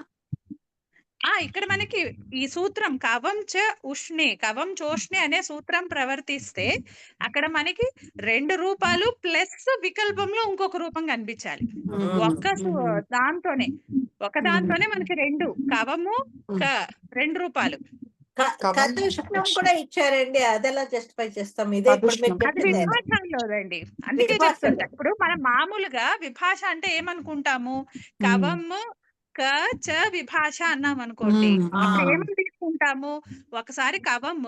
[SPEAKER 1] ఇక్కడ మనకి ఈ సూత్రం కవం చ ఉష్ణే కవం చోష్ణే అనే సూత్రం ప్రవర్తిస్తే అక్కడ మనకి 2 రూపాలు ప్లస్ వికల్పంలో ఇంకొక రూపం కనిపించాలి. ఒక దాంతోనే మనకి 2 కవము 2 రూపాలు.
[SPEAKER 2] కథుష్ణం కూడా ఇచ్చారండి. అదెలా జస్టిఫై చేస్తాం? ఇదే
[SPEAKER 1] అది విభాషలోదండి. అందుకే చెప్తుంటా. ఇప్పుడు మనం మామూలుగా విభాష అంటే ఏమనుకుంటాము? కవము క చ విభాష అన్నాం అనుకోండి. ఇప్పుడు ఏమని తీసుకుంటాము? ఒకసారి కవం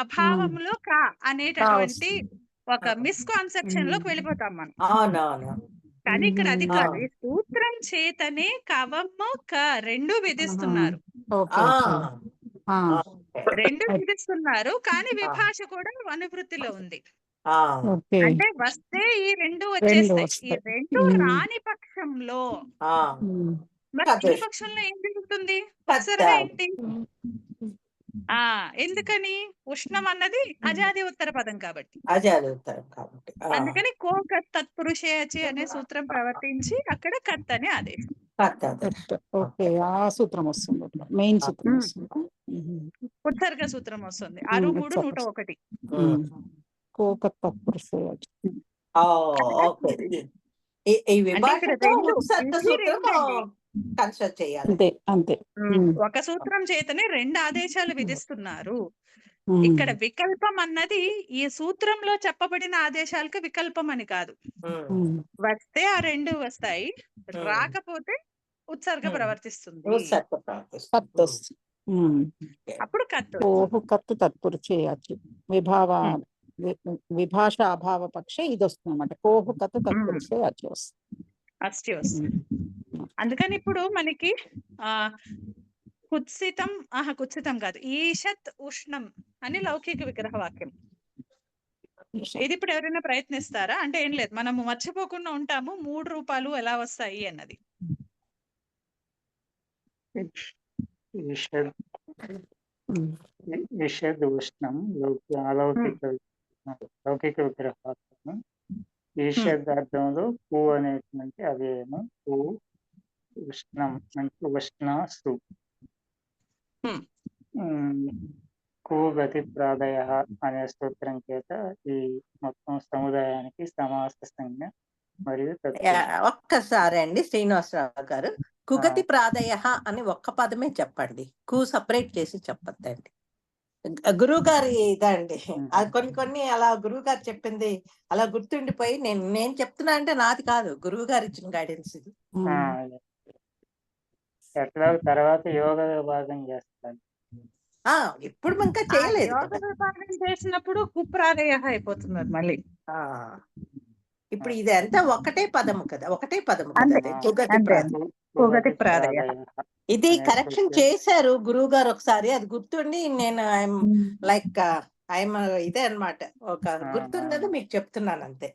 [SPEAKER 1] అభావంలో క అనేటటువంటి ఒక మిస్కాన్సెప్షన్ లోకి వెళ్ళిపోతాం మనం. కానీ ఇక్కడ అది కాదు. ఈ సూత్రం చేతనే కవము క రెండు విధిస్తున్నారు. రెండు విధిస్తున్నారు కానీ విభాష కూడా అనువృత్తిలో ఉంది. అంటే వస్తే ఈ రెండు వచ్చేస్తాయి. ఈ రెండు రాని పక్షంలో ఈ పక్షంలో ఏం జరుగుతుంది? ఉత్సర్గ ఏంటి? ఎందుకని? ఉష్ణం అన్నది అజాది ఉత్తర పదం కాబట్టి. అందుకని కోక తత్పురుషేయచి అనే సూత్రం ప్రవర్తించి అక్కడ కత్ అనే ఆదేశం.
[SPEAKER 5] ఓకే, ఆ సూత్రం వస్తుంది. మెయిన్ సూత్రం వస్తుంది.
[SPEAKER 1] ఉత్సర్గ సూత్రం వస్తుంది. 6, 3, 101.
[SPEAKER 5] కోక తత్పురుషేయచి. అంతే.
[SPEAKER 1] ఒక సూత్రం చేతనే 2 ఆదేశాలు విధిస్తున్నారు. ఇక్కడ వికల్పం అన్నది ఈ సూత్రంలో చెప్పబడిన ఆదేశాలకు వికల్పం అని కాదు. వస్తే ఆ 2 వస్తాయి, రాకపోతే ఉత్సర్గ ప్రవర్తిస్తుంది. అప్పుడు
[SPEAKER 5] కత్తు తత్పురుషేయచి విభాష అభావ పక్షే ఇది వస్తుంది అన్నమాట. కోహు కత్తు తత్పురుషేయచి
[SPEAKER 1] వస్తుంది. అందుకని ఇప్పుడు మనకి కుత్సితం కాదు, ఈషత్ ఉష్ణం అని లౌకిక విగ్రహ వాక్యం. ఇది ఇప్పుడు ఎవరైనా ప్రయత్నిస్తారా? అంటే ఏం లేదు, మనము మర్చిపోకుండా ఉంటాము 3 రూపాలు ఎలా వస్తాయి అన్నది.
[SPEAKER 3] ఈషద్ ఉష్ణం లౌకిక విగ్రహ వాక్యం. ఈషద్ అర్థంలో కు అనేటువంటి అవ్యయము. కు ఉష్ణం అంటే ఉష్ణసు. కు గతి ప్రాదయ అనే సూత్రం చేత ఈ మొత్తం సముదాయానికి సమాస సంజ్ఞ మరియు
[SPEAKER 2] ఒక్కసారి అండి శ్రీనివాసరావు గారు, కుగతి ప్రాదయ అని ఒక్క పదమే చెప్పండి. కు సపరేట్ చేసి చెప్పద్దండి. గురువు గారి ఇదండి. అది కొన్ని అలా గురువు గారు చెప్పింది అలా గుర్తుండిపోయి నేను చెప్తున్నా అంటే నాది కాదు, గురువు గారు ఇచ్చిన గైడెన్స్ ఇది.
[SPEAKER 3] ఎట్లా తర్వాత యోగ విభాగం చేస్తాను.
[SPEAKER 2] ఇప్పుడు ఇంకా చేయలేదు.
[SPEAKER 1] యోగ విభాగం చేసినప్పుడు కుప్రాదయ అయిపోతున్నారు మళ్ళీ.
[SPEAKER 2] ఇప్పుడు ఇది అంతా ఒకటే పదము కదా. ఇది కరెక్షన్ చేశారు గురువు గారు ఒకసారి, అది గుర్తుండి నేను లైక్ ఐఎమ్ ఇదే అన్నమాట, ఒక గుర్తున్నది మీకు చెప్తున్నాను అంతే.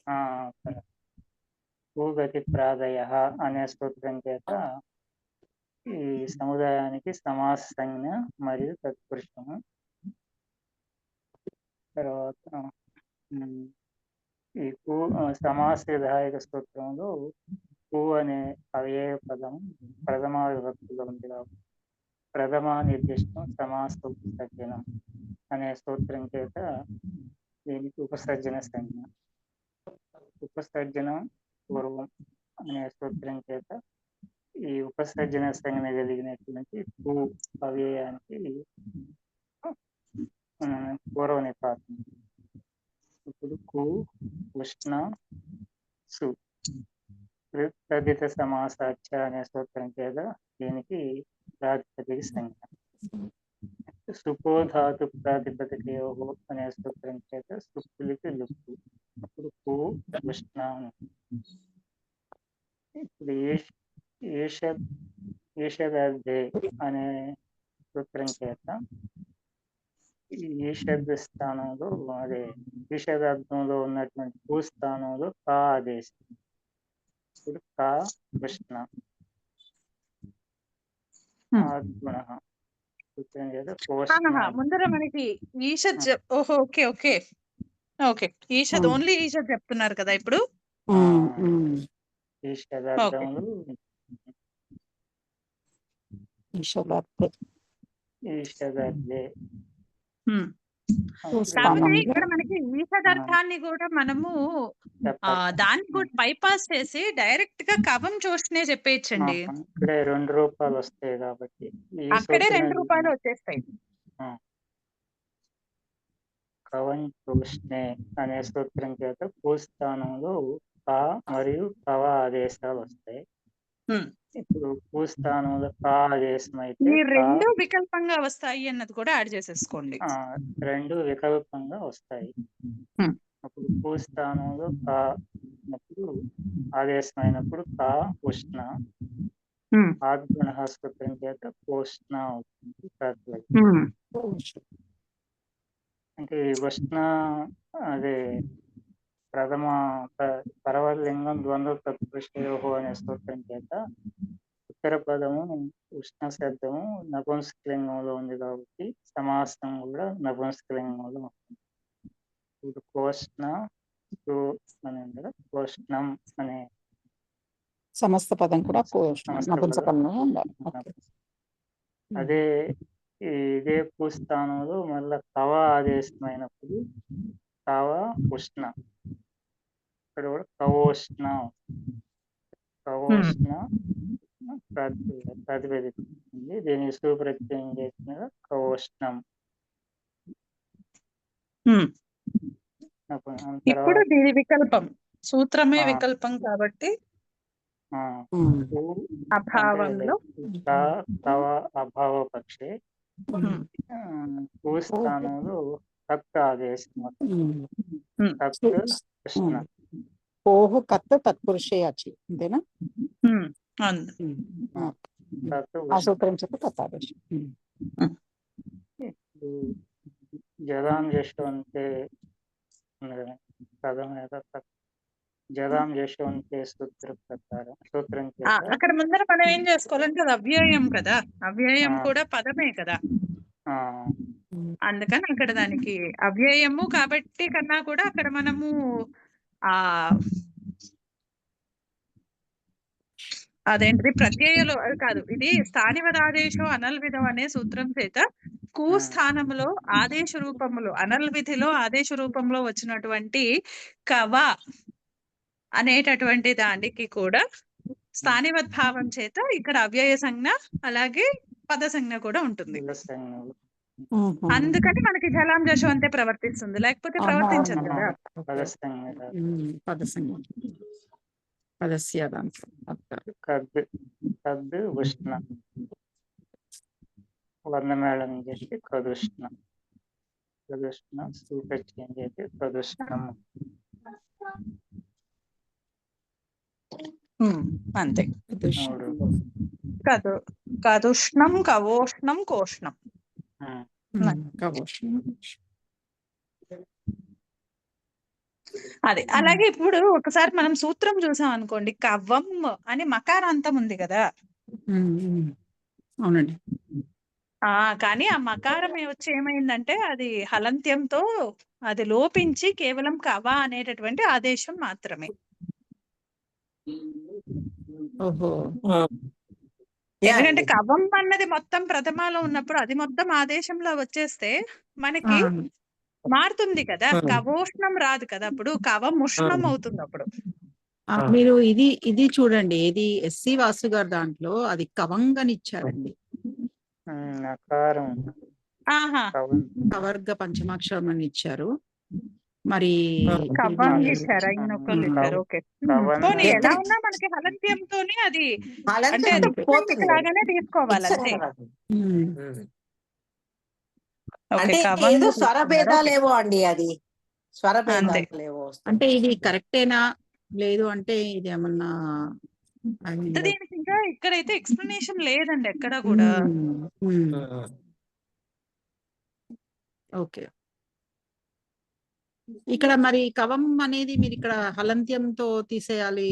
[SPEAKER 3] భూగతి ప్రాదయ అనే సూత్రం చేత ఈ సముదాయానికి సమాస సంజ్ఞ మరియు తత్పురుషము. తర్వాత ఈ సమాస విధాయక సూత్రంలో కు అనే అవ్యయ పదం ప్రథమ విభక్తిలో ఉంది కాబట్టి ప్రథమ నిర్దిష్టం సమాస ఉపసర్జనం అనే సూత్రం చేత దీనికి ఉపసర్జన సంజ్ఞ. ఉపసర్జనం పూర్వం అనే సూత్రం చేత ఈ ఉపసర్జన సంజ్ఞ కలిగినటువంటి కు అవ్యయానికి పూర్వ నిపాతం. ఇప్పుడు కు ఉష్ణ సు తదిత సమాసాచ అనే సూత్రం చేత దీనికి ప్రాతిపదిక సంజ్ఞ. సుపోధాతు ప్రాతిపదికయో అనే సూత్రం చేత సుప్పులికి లుప్పు. అప్పుడు కు ఉష్ణ. ఇప్పుడు ఈషదర్థే అనే సూత్రం చేత ఈషద్ స్థానంలో అదే ఈషదార్థంలో ఉన్నటువంటి భూ స్థానంలో కా ఆదేశం. ఇప్పుడు కా కృష్ణ గుణ సూత్రం చేత కోష్ణ.
[SPEAKER 1] ముందర మనకి ఈషద్ ఓహో ఓకే ఓకే ఓకే ఈషద్ ఓన్లీ ఈషద్ చెప్తున్నారు కదా ఇప్పుడు.
[SPEAKER 3] ఈషదార్థంలో ఈషదర్థే.
[SPEAKER 1] కాకపోతే ఇక్కడ మనకి ఈషదర్థాన్ని కూడా మనము దాన్ని కూడా బైపాస్ చేసి డైరెక్ట్ గా కవం చూస్తూనే చెప్పేయచ్చండి.
[SPEAKER 3] ఇక్కడే 2 రూపాలు వస్తాయి కాబట్టి
[SPEAKER 1] అక్కడే 2 రూపాయలు వచ్చేస్తాయి.
[SPEAKER 3] కవం చూష్ణే అనే సూత్రం చేత భూస్థానంలో కా మరియు కవ ఆదేశాలు వస్తాయి. ఇప్పుడు భూస్థానంలో కా ఆదేశం అయితే
[SPEAKER 1] ఈ 2 వికల్పంగా వస్తాయి అన్నది కూడా యాడ్ చేసేసుకోండి.
[SPEAKER 3] 2 వికల్పంగా వస్తాయి. అప్పుడు భూస్థానంలో కా అప్పుడు ఆదేశం అయినప్పుడు కా ఉష్ణ. ఆద్గుణ సూత్రం చేత పోష్ణ అవుతుంది. అంటే ఈ ఉష్ణ అదే ప్రథమ పరవలింగం ద్వంద్వ తత్పురుషయోహో అనే సూత్రం చేత ఉత్తర పదము ఉష్ణ శబ్దము నపుంసకలింగంలో ఉంది కాబట్టి సమాసం కూడా నపుంసకలింగంలో ఉంటుంది. ఇప్పుడు కోష్ణ కోష్ణం అనే
[SPEAKER 5] సమస్త పదం కూడా నపుంసకంలో ఉండాలి.
[SPEAKER 3] అదే ఇదే భూస్థానంలో మళ్ళా కవ ఆదేశమైనప్పుడు కవ ఉష్ణ. ఇక్కడ కూడా కవోష్ణ ప్రాతిపదిస్తుంది. దీనికి సుప్రత్యయం చేసిన కవోష్ణం.
[SPEAKER 1] ఇప్పుడు దీని వికల్పం సూత్రమే వికల్పం కాబట్టి అభావంలో
[SPEAKER 3] కవ అభావ పక్షే భూస్థానంలో కత్ ఆదేశం. కృష్ణ
[SPEAKER 5] ఓహో కత్ తత్పురుషే అచి అంతేనా? ఆ సూత్రం చెప్పి కత్ ఆదేశం.
[SPEAKER 3] జలాం యశోంతే పదం జలాం యశోంతే సూత్ర ప్రకారం సూత్రం
[SPEAKER 1] అక్కడ ముందర మనం ఏం చేసుకోవాలంటే అది అవ్యయం కదా, అవ్యయం కూడా పదమే కదా. అందుకని అక్కడ దానికి అవ్యయము కాబట్టి కన్నా కూడా అక్కడ మనము అదేంటిది ప్రత్యయలో కాదు, ఇది స్థానివదాదేశో అనల్విధం అనే సూత్రం చేత కు స్థానంలో ఆదేశ రూపంలో అనల్విధిలో ఆదేశ రూపంలో వచ్చినటువంటి కవ అనేటటువంటి దానికి కూడా స్థానివద్భావం చేత ఇక్కడ అవ్యయ సంజ్ఞ అలాగే పద సంజ్ఞ కూడా ఉంటుంది. అందుకని మనకి జలాం జశో అంతే ప్రవర్తిస్తుంది, లేకపోతే ప్రవర్తించదు కదా.
[SPEAKER 3] ఉష్ణ వర్ణమేళం చేసి కదుష్ణ సూపరిచయం చేసి కదుష్ణం
[SPEAKER 1] అంతే. కదుష్ణం కవోష్ణం కోష్ణం. అదే అలాగే ఇప్పుడు ఒకసారి మనం సూత్రం చూసాం అనుకోండి, కవ్వం అని మకారాంతం ఉంది కదా,
[SPEAKER 5] అవునండి.
[SPEAKER 1] కానీ ఆ మకారం వచ్చి ఏమైందంటే అది హలంత్యంతో అది లోపించి కేవలం కవ అనేటటువంటి ఆదేశం మాత్రమే.
[SPEAKER 5] ఓహో!
[SPEAKER 1] ఎందుకంటే కవం అన్నది మొత్తం ప్రథమాలో ఉన్నప్పుడు అది మొత్తం ఆదేశంలో వచ్చేస్తే మనకి మారుతుంది కదా, కవోష్ణం రాదు కదా, అప్పుడు కవం ఉష్ణం అవుతుంది అప్పుడు.
[SPEAKER 5] మీరు ఇది చూడండి, ఇది ఎస్సి వాసు గారు దాంట్లో అది కవంగని ఇచ్చారండి.
[SPEAKER 3] నకారం
[SPEAKER 1] ఆహా
[SPEAKER 3] కవం
[SPEAKER 5] కవర్గ పంచమాక్షరం అని ఇచ్చారు. మరి
[SPEAKER 1] కవం
[SPEAKER 5] ఇది
[SPEAKER 1] ఇచ్చారా ఇంకొకరు ఇచ్చారు? ఓకే.
[SPEAKER 3] కవం
[SPEAKER 1] పోనీ ఎలా ఉన్నా మనకి హలంత్యంతోనే అది అంటే అది
[SPEAKER 2] పోతుంది
[SPEAKER 1] లాగానే తీసుకోవాలి అంతే. ఓకే,
[SPEAKER 2] అంటే
[SPEAKER 1] కవం
[SPEAKER 2] ఏదో
[SPEAKER 1] తీసుకున్నారు.
[SPEAKER 2] స్వర
[SPEAKER 1] ఓకే.
[SPEAKER 2] భేదాలేవో అండి, అది స్వర
[SPEAKER 1] అంతే.
[SPEAKER 2] భేదాలేవో
[SPEAKER 5] అంటే ఇది కరెక్టేనా లేదు అంటే ఇది ఏమన్నా I mean,
[SPEAKER 1] దీనికి ఇంకా ఇక్కడైతే ఎక్స్ప్లెనేషన్ లేదండి ఎక్కడ కూడా.
[SPEAKER 5] ఓకే. ఇక్కడ మరి కవం అనేది మీరు ఇక్కడ హలంత్యంతో తీసేయాలి,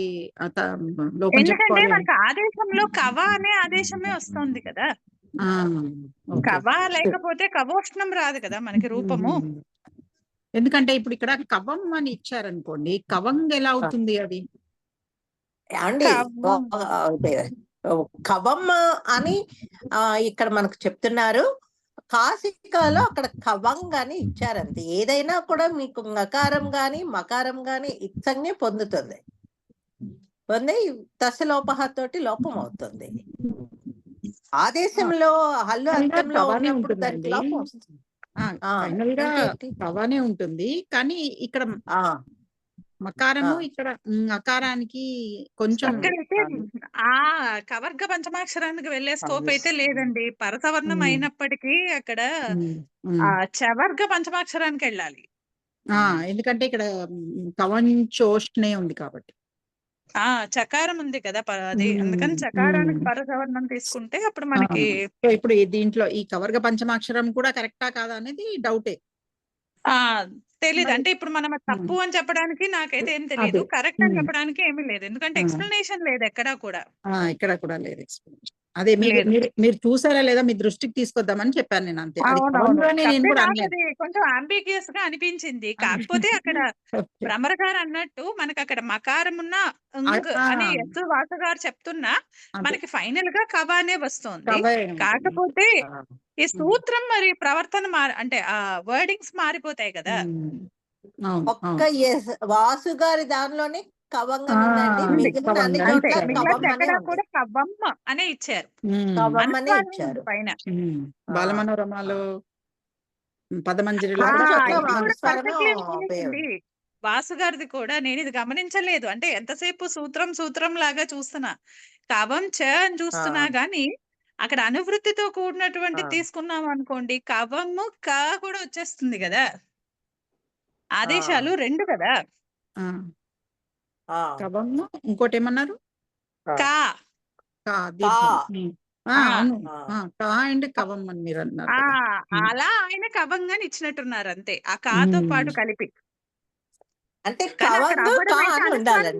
[SPEAKER 5] లోపం
[SPEAKER 1] ఎందుకంటే
[SPEAKER 5] చెప్పుకోవాలి.
[SPEAKER 1] మనకు ఆదేశంలో కవ అనే ఆదేశమే వస్తుంది కదా,
[SPEAKER 5] ఓకే.
[SPEAKER 1] కవ లేకపోతే కవోష్ణం రాదు కదా మనకి రూపము.
[SPEAKER 5] ఎందుకంటే ఇప్పుడు ఇక్కడ కవం అని ఇచ్చారనుకోండి, కవంగ్ ఎలా అవుతుంది అది?
[SPEAKER 2] అండి
[SPEAKER 1] కవం.
[SPEAKER 2] కవం అని ఇక్కడ మనకు చెప్తున్నారు. కాశికాలో అక్కడ కవంగ్ అని ఇచ్చారంతే. ఏదైనా కూడా మీకు నకారం గాని మకారం గాని ఇచ్చంగే పొందుతుంది. పొంది తస్యలోపహతోటి లోపం అవుతుంది. ఆదేశంలో హల్లు అంత్యంలో
[SPEAKER 5] కవానే
[SPEAKER 2] ఉన్నప్పుడు దానికి
[SPEAKER 5] ఉంటుందండి.
[SPEAKER 2] లోపం వస్తుంది.
[SPEAKER 5] ఫైనల్ గా
[SPEAKER 2] ఇంకేంటి?
[SPEAKER 5] కవానే ఉంటుంది, కానీ ఇక్కడ మకారము ఇక్కడ అకారానికి కొంచెం
[SPEAKER 1] అక్కడైతే ఆ కవర్గ పంచమాక్షరానికి వెళ్లే స్కోప్ అయితే లేదండి. పరసవర్ణం అయినప్పటికీ అక్కడ ఆ చవర్గ పంచమాక్షరానికి వెళ్ళాలి.
[SPEAKER 5] ఎందుకంటే ఇక్కడ కవంచోష్ణే ఉంది కాబట్టి.
[SPEAKER 1] చకారం ఉంది కదా అది, అందుకని చకారానికి పరసవర్ణం తీసుకుంటే అప్పుడు మనకి
[SPEAKER 5] ఇప్పుడు దీంట్లో ఈ కవర్గ పంచమాక్షరం కూడా కరెక్టా కాదా అనేది డౌటే.
[SPEAKER 1] తెలీదు. అంటే ఇప్పుడు మనం తప్పు అని చెప్పడానికి నాకైతే ఏం తెలియదు, కరెక్ట్ అని చెప్పడానికి ఏమీ లేదు. ఎందుకంటే ఎక్స్ప్లెనేషన్ లేదు ఎక్కడా కూడా.
[SPEAKER 5] ఇక్కడ కూడా లేదు ఎక్స్ప్లెనేషన్. అదే మీరు చూసారా లేదా మీ దృష్టికి తీసుకొద్దామని చెప్పాను నేను, అంతే. అది కవంగానే నేను కూడా అనలేదు.
[SPEAKER 1] కొంచెం అంబిగియస్ గా అనిపించింది. కాకపోతే అక్కడ భ్రమర గారు అన్నట్టు మనకి అక్కడ మకారం ఉన్న అని ఎస్ వాస గారు చెప్తున్నా మనకి ఫైనల్ గా కవానే వస్తుంది. కాకపోతే ఈ సూత్రం మరి ప్రవర్తన అంటే ఆ వర్డింగ్స్ మారిపోతాయి కదా.
[SPEAKER 2] ఒక్క వాసు గారి దానిలోనే కవంగం ఉందండి. మిగిలిన అన్ని చోట్ల
[SPEAKER 1] కవం అనే ఇచ్చారు.
[SPEAKER 2] కవం అనే ఇచ్చారు
[SPEAKER 1] పైన.
[SPEAKER 5] బాలమనోరమలో పదమంజరిలో
[SPEAKER 1] వాసు గారిది కూడా నేను ఇది గమనించలేదు. అంటే ఎంతసేపు సూత్రం లాగా చూస్తున్నా, కవం చ అని చూస్తున్నా గాని అక్కడ అనువృత్తితో కూడినటువంటి తీసుకున్నాం అనుకోండి, కవము క కూడా వచ్చేస్తుంది కదా. ఆదేశాలు రెండు కదా.
[SPEAKER 5] కవము ఇంకోటి ఏమన్నారు? అవును, అండ్ కవం అని మీరు అన్నారు.
[SPEAKER 1] అలా ఆయన కవంగా ఇచ్చినట్టున్నారు అంతే, ఆ కాతో పాటు కలిపి.
[SPEAKER 2] అంటే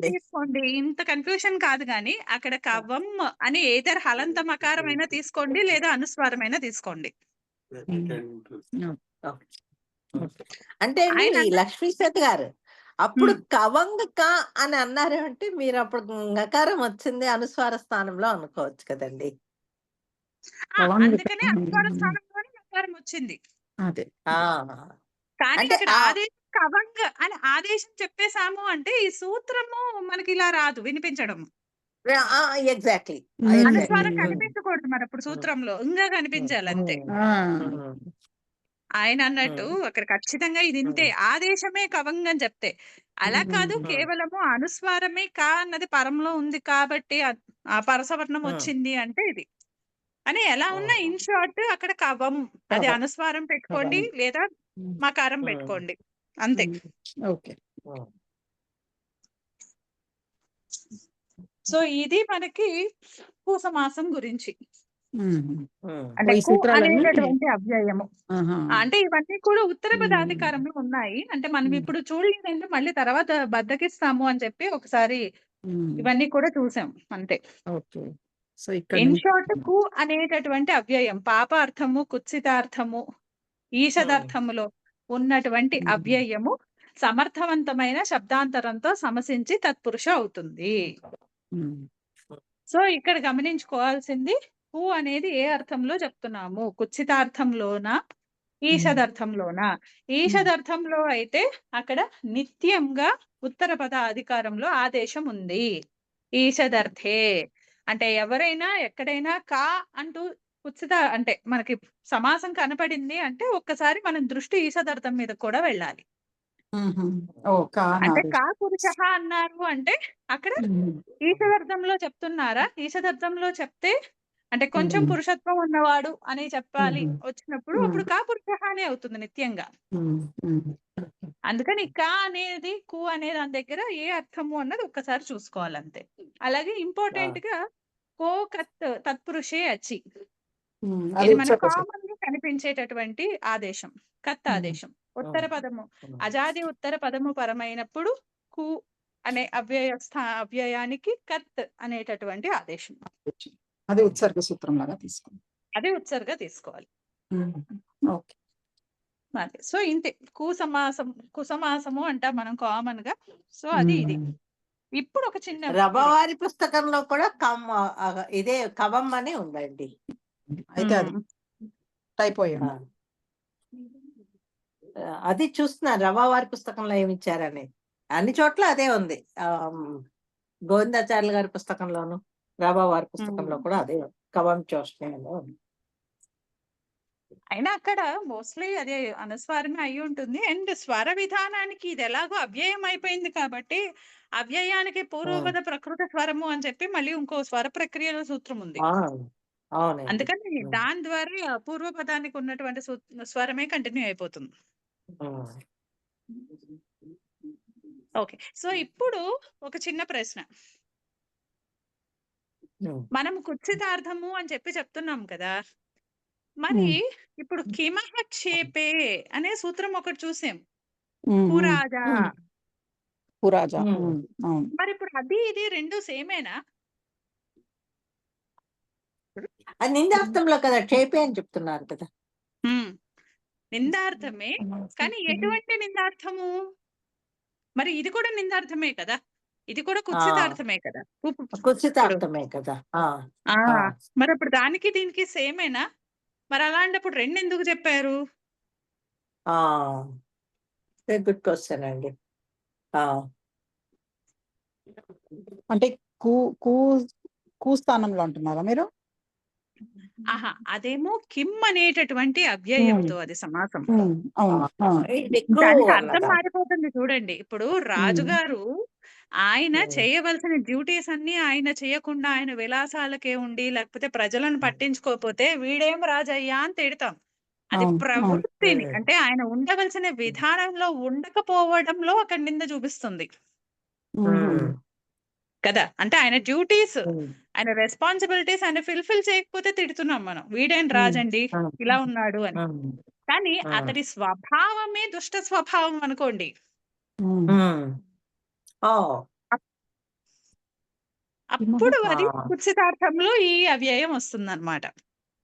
[SPEAKER 1] తీసుకోండి, ఇంత కన్ఫ్యూషన్ కాదు గాని అక్కడ కవం అని ఏదర్ హలంత మకారమైనా తీసుకోండి లేదా అనుస్వారమైనా తీసుకోండి.
[SPEAKER 2] అంటే అండి లక్ష్మీశత్ గారు అప్పుడు కవంగ క అని అన్నారు అంటే మీరు అప్పుడు గకారం వచ్చింది అనుస్వార స్థానంలో అనుకోవచ్చు కదండి.
[SPEAKER 1] అందుకనే అనుస్వార స్థానంలోనే గకారం వచ్చింది. కానీ ఇక్కడ ఆదేశం కవంగ అని ఆదేశం చెప్పేశాము అంటే ఈ సూత్రము మనకి ఇలా రాదు వినిపించడం.
[SPEAKER 2] ఎగ్జాక్ట్లీ
[SPEAKER 1] అనుస్వారం కనిపించకూడదు మరి అప్పుడు సూత్రంలో, ఇంకా కనిపించాలి అంతే. ఆయన అన్నట్టు అక్కడ ఖచ్చితంగా ఇది ఇంతే, ఆదేశమే కవంగ అని చెప్తే. అలా కాదు, కేవలము అనుస్వారమే కా అన్నది పరంలో ఉంది కాబట్టి ఆ పరసవర్ణం వచ్చింది అంటే ఇది అని ఎలా ఉన్నా ఇన్ షార్ట్ అక్కడ కవం అది అనుస్వారం పెట్టుకోండి లేదా మకారం పెట్టుకోండి అంతే. సో ఇది మనకి పూసమాసం గురించి, అంటే అనేటటువంటి అవ్యయము. అంటే ఇవన్నీ కూడా ఉత్తర పదాధికారంలో ఉన్నాయి. అంటే మనం ఇప్పుడు చూడలేదంటే మళ్ళీ తర్వాత బద్దకిస్తాము అని చెప్పి ఒకసారి ఇవన్నీ కూడా చూసాం అంతే.
[SPEAKER 5] సో ఇక్కడ
[SPEAKER 1] ఇన్
[SPEAKER 5] నుంచి
[SPEAKER 1] షార్ట్ కు అనేటటువంటి అవ్యయం పాపార్థము, కుత్సితార్థము, ఈషదర్థములో ఉన్నటువంటి అవ్యయము సమర్థవంతమైన శబ్దాంతరంతో సమసించి తత్పురుష అవుతుంది. సో ఇక్కడ గమనించుకోవాల్సింది కు అనేది ఏ అర్థంలో చెప్తున్నాము, కుత్సితార్థంలోనా ఈషదర్థంలోనా. ఈషదర్థంలో అయితే అక్కడ నిత్యంగా ఉత్తర పద అధికారంలో ఆదేశం ఉంది. ఈషదర్థే అంటే ఎవరైనా ఎక్కడైనా కా అంటూ కుత్సిత అంటే మనకి సమాసం కనపడింది అంటే ఒక్కసారి మనం దృష్టి ఈషదర్థం మీద కూడా వెళ్ళాలి. అంటే కా పురుష అన్నారు అంటే అక్కడ ఈషదర్థంలో చెప్తున్నారా, ఈషదర్థంలో చెప్తే అంటే కొంచెం పురుషత్వం ఉన్నవాడు అని చెప్పాలి వచ్చినప్పుడు అప్పుడు కా పురుష అనే అవుతుంది నిత్యంగా. అందుకని కా అనేది కు అనే దాని దగ్గర ఏ అర్థము అన్నది ఒక్కసారి చూసుకోవాలంతే. అలాగే ఇంపార్టెంట్ గా కో కత్ తత్పురుషే అచి, ఇది మనకు కామన్ గా కనిపించేటటువంటి ఆదేశం కత్ ఆదేశం. ఉత్తర పదము అజాది ఉత్తర పదము పరమైనప్పుడు కు అనే అవ్యయానికి కత్ అనేటటువంటి ఆదేశం.
[SPEAKER 5] అది ఉత్సర్గ సూత్రం లాగా తీసుకోండి,
[SPEAKER 1] అదే ఉత్సర్గ తీసుకోవాలి.
[SPEAKER 5] ఓకే.
[SPEAKER 1] సో ఇంతే కుసమాసము అంటాం మనం కామన్ గా. సో అది ఇది. ఇప్పుడు ఒక చిన్న
[SPEAKER 2] రబవారి పుస్తకంలో కూడా ఇదే కవం అని ఉందండి.
[SPEAKER 5] అయితే అది టైప్ అయ్యాను.
[SPEAKER 2] అది చూస్తున్నారు రబవారి పుస్తకంలో ఏమి ఇచ్చారని. అన్ని చోట్ల అదే ఉంది. గోవిందాచార్యుల గారి పుస్తకంలోను రబవారి పుస్తకంలో కూడా అదే కవం చూస్తున్నాను.
[SPEAKER 1] అయినా అక్కడ మోస్ట్లీ అదే అనుస్వారమే అయి ఉంటుంది. అండ్ స్వర విధానానికి ఇది ఎలాగో అవ్యయం అయిపోయింది కాబట్టి అవ్యయానికి పూర్వపద ప్రకృత స్వరము అని చెప్పి మళ్ళీ ఇంకో స్వర ప్రక్రియలో సూత్రం ఉంది. అందుకని దాని ద్వారా పూర్వపదానికి ఉన్నటువంటి స్వరమే కంటిన్యూ అయిపోతుంది. ఓకే. సో ఇప్పుడు ఒక చిన్న ప్రశ్న. మనం కుత్సితార్థము అని చెప్పి చెప్తున్నాం కదా, మరి ఇప్పుడు కిమహ క్షేపే అనే సూత్రం ఒకటి చూసాం, పురాజా. మరి ఇప్పుడు అది ఇది రెండు సేమేనా?
[SPEAKER 2] నిందార్థంలో కదా క్షేపే అని చెప్తున్నారు కదా.
[SPEAKER 1] నిందార్థమే, కానీ ఎటువంటి నిందార్థము? మరి ఇది కూడా నిందార్థమే కదా, ఇది కూడా కుత్సితార్థమే కదా.
[SPEAKER 2] కుత్సితార్థమే కదా.
[SPEAKER 1] మరి ఇప్పుడు దానికి దీనికి సేమేనా? మరి అలాంటప్పుడు రెండు ఎందుకు చెప్పారు?
[SPEAKER 2] గుడ్ క్వశ్చన్ అండి.
[SPEAKER 5] అంటే కూ స్థానంలో అంటున్నారా మీరు?
[SPEAKER 1] ఆహా, అదేమో కిమ్ అనేటటువంటి అవ్యయంతో అది సమాసం. దానికి అర్థం మారిపోతుంది చూడండి. ఇప్పుడు రాజుగారు ఆయన చేయవలసిన డ్యూటీస్ అన్ని ఆయన చేయకుండా ఆయన విలాసాలకే ఉండి లేకపోతే ప్రజలను పట్టించుకోకపోతే వీడేం రాజయ్యా అని తిడతాం. అది ప్రవృత్తిని అంటే ఆయన ఉండవలసిన విధానంలో ఉండకపోవడంలో అక్కడ నింద చూపిస్తుంది కదా. అంటే ఆయన డ్యూటీస్, ఆయన రెస్పాన్సిబిలిటీస్ ఆయన ఫిల్ఫిల్ చేయకపోతే తిడుతున్నాం మనం, వీడేం రాజండి ఇలా ఉన్నాడు అని. కానీ అతడి స్వభావమే దుష్ట స్వభావం అనుకోండి, అప్పుడు అది కుత్సితార్థంలో ఈ అవ్యయం వస్తుంది అనమాట.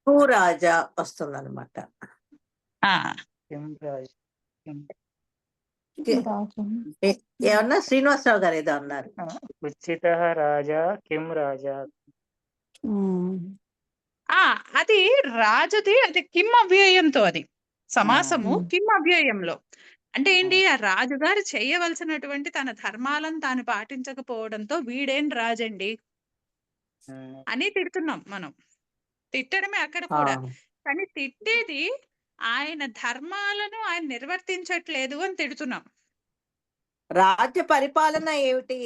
[SPEAKER 2] పూరాజా వస్తుంది అనమాట. ఏమన్నా శ్రీనివాసరావు గారు ఏదో అన్నారు.
[SPEAKER 3] కుత్సిత రాజా కిం రాజా.
[SPEAKER 1] అది రాజుది, అది కిమ్ అవ్యయంతో అది సమాసము కిమ్ అవ్యయంలో. అంటే ఏంటి, ఆ రాజుగారు చేయవలసినటువంటి తన ధర్మాలను తాను పాటించకపోవడంతో వీడేం రాజండి అని తిడుతున్నాం మనం. తిట్టడమే అక్కడ కూడా, కానీ తిట్టేది ఆయన ధర్మాలను ఆయన నిర్వర్తించట్లేదు అని తిడుతున్నాం.
[SPEAKER 2] రాజ్య పరిపాలన ఏమిటి